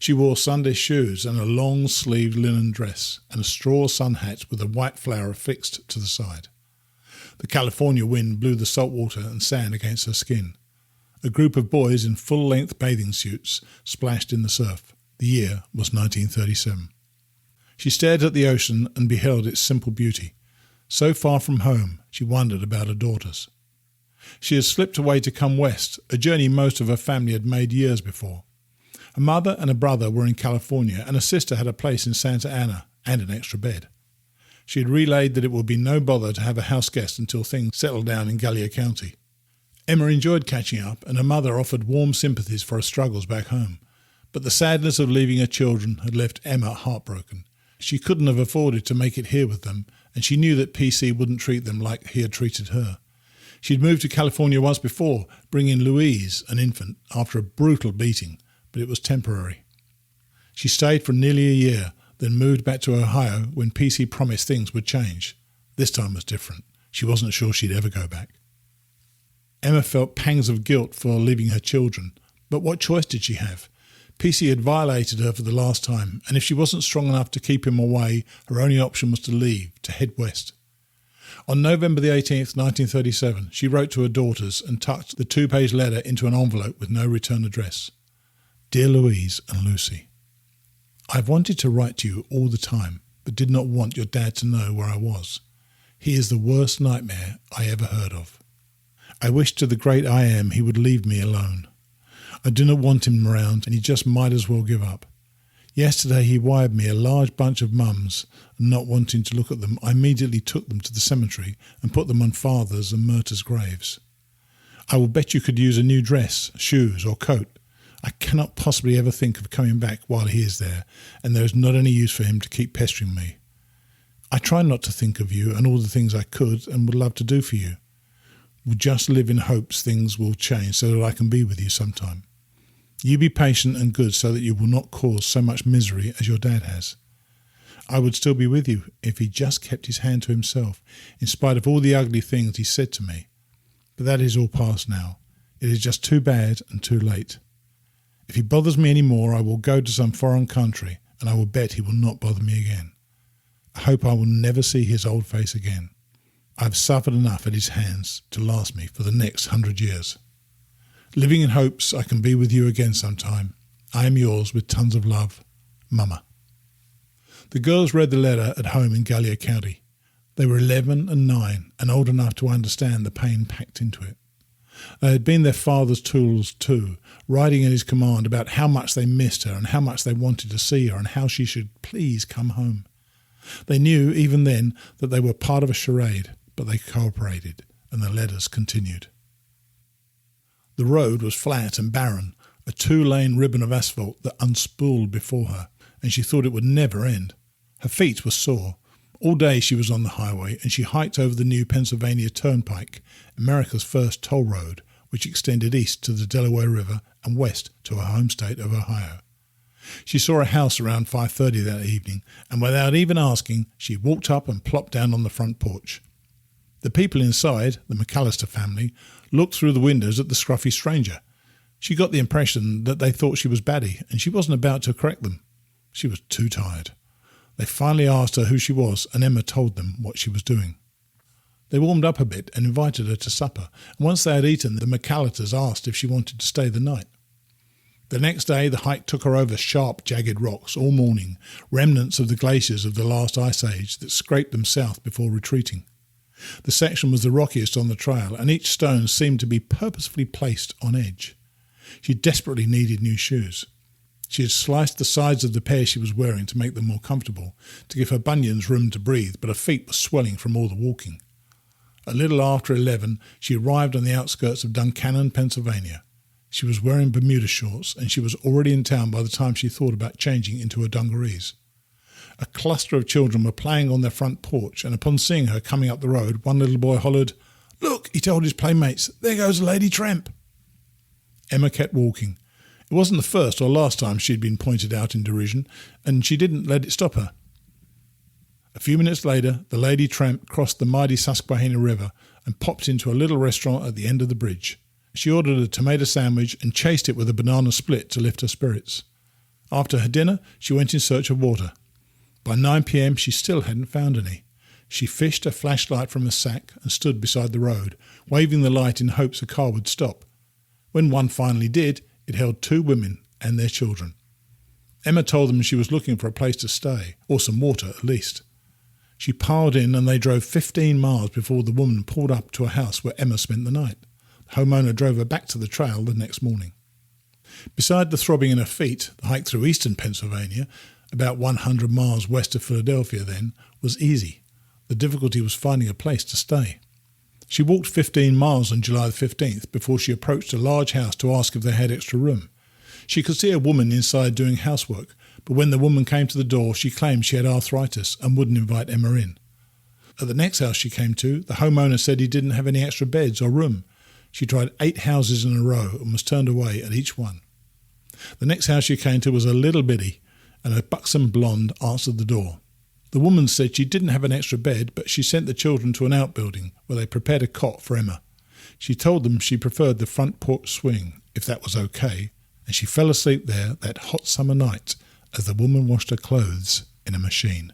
She wore Sunday shoes and a long-sleeved linen dress and a straw sun hat with a white flower affixed to the side. The California wind blew the salt water and sand against her skin. A group of boys in full-length bathing suits splashed in the surf. The year was 1937. She stared at the ocean and beheld its simple beauty. So far from home, she wondered about her daughters. She had slipped away to come west, a journey most of her family had made years before. Her mother and a brother were in California, and a sister had a place in Santa Ana and an extra bed. She had relayed that it would be no bother to have a house guest until things settled down in Gallia County. Emma enjoyed catching up, and her mother offered warm sympathies for her struggles back home. But the sadness of leaving her children had left Emma heartbroken. She couldn't have afforded to make it here with them, and she knew that PC wouldn't treat them like he had treated her. She'd moved to California once before, bringing Louise, an infant, after a brutal beating, but it was temporary. She stayed for nearly a year, then moved back to Ohio when PC promised things would change. This time was different. She wasn't sure she'd ever go back. Emma felt pangs of guilt for leaving her children, but what choice did she have? PC had violated her for the last time, and if she wasn't strong enough to keep him away, her only option was to leave, to head west. On November the 18th, 1937, she wrote to her daughters and tucked the 2-page letter into an envelope with no return address. Dear Louise and Lucy, I've wanted to write to you all the time, but did not want your dad to know where I was. He is the worst nightmare I ever heard of. I wish to the great I Am he would leave me alone. I do not want him around, and he just might as well give up. Yesterday he wired me a large bunch of mums, and not wanting to look at them, I immediately took them to the cemetery and put them on father's and Myrta's graves. I will bet you could use a new dress, shoes, or coat. I cannot possibly ever think of coming back while he is there, and there is not any use for him to keep pestering me. I try not to think of you and all the things I could and would love to do for you. We'll just live in hopes things will change so that I can be with you sometime. You be patient and good so that you will not cause so much misery as your dad has. I would still be with you if he just kept his hand to himself, in spite of all the ugly things he said to me. But that is all past now. It is just too bad and too late. If he bothers me any more, I will go to some foreign country, and I will bet he will not bother me again. I hope I will never see his old face again. I have suffered enough at his hands to last me for the next 100 years. Living in hopes I can be with you again sometime. I am yours with tons of love, Mama. The girls read the letter at home in Gallia County. They were 11 and 9 and old enough to understand the pain packed into it. They had been their father's tools too, writing at his command about how much they missed her and how much they wanted to see her and how she should please come home. They knew even then that they were part of a charade, but they cooperated, and the letters continued. The road was flat and barren, a 2-lane ribbon of asphalt that unspooled before her, and she thought it would never end. Her feet were sore. All day she was on the highway, and she hiked over the new Pennsylvania Turnpike, America's first toll road, which extended east to the Delaware River and west to her home state of Ohio. She saw a house around 5:30 that evening, and without even asking, she walked up and plopped down on the front porch. The people inside, the McAllister family, looked through the windows at the scruffy stranger. She got the impression that they thought she was batty, and she wasn't about to correct them. She was too tired. They finally asked her who she was, and Emma told them what she was doing. They warmed up a bit and invited her to supper, and once they had eaten, the McAllisters asked if she wanted to stay the night. The next day the hike took her over sharp, jagged rocks all morning, remnants of the glaciers of the last ice age that scraped them south before retreating. The section was the rockiest on the trail, and each stone seemed to be purposefully placed on edge. She desperately needed new shoes. She had sliced the sides of the pair she was wearing to make them more comfortable, to give her bunions room to breathe, but her feet were swelling from all the walking. A little after 11, she arrived on the outskirts of Duncannon, Pennsylvania. She was wearing Bermuda shorts, and she was already in town by the time she thought about changing into her dungarees. A cluster of children were playing on their front porch, and upon seeing her coming up the road, one little boy hollered, "Look," he told his playmates, "there goes a lady tramp." Emma kept walking. It wasn't the first or last time she'd been pointed out in derision, and she didn't let it stop her. A few minutes later, the lady tramp crossed the mighty Susquehanna River and popped into a little restaurant at the end of the bridge. She ordered a tomato sandwich and chased it with a banana split to lift her spirits. After her dinner, she went in search of water. By 9 p.m, she still hadn't found any. She fished a flashlight from a sack and stood beside the road, waving the light in hopes a car would stop. When one finally did, it held 2 women and their children. Emma told them she was looking for a place to stay, or some water at least. She piled in and they drove 15 miles before the woman pulled up to a house where Emma spent the night. The homeowner drove her back to the trail the next morning. Beside the throbbing in her feet, the hike through eastern Pennsylvania, about 100 miles west of Philadelphia then, was easy. The difficulty was finding a place to stay. She walked 15 miles on July the 15th before she approached a large house to ask if they had extra room. She could see a woman inside doing housework, but when the woman came to the door, she claimed she had arthritis and wouldn't invite Emma in. At the next house she came to, the homeowner said he didn't have any extra beds or room. She tried 8 houses in a row and was turned away at each one. The next house she came to was a little biddy, and a buxom blonde answered the door. The woman said she didn't have an extra bed, but she sent the children to an outbuilding where they prepared a cot for Emma. She told them she preferred the front porch swing, if that was okay, and she fell asleep there that hot summer night as the woman washed her clothes in a machine.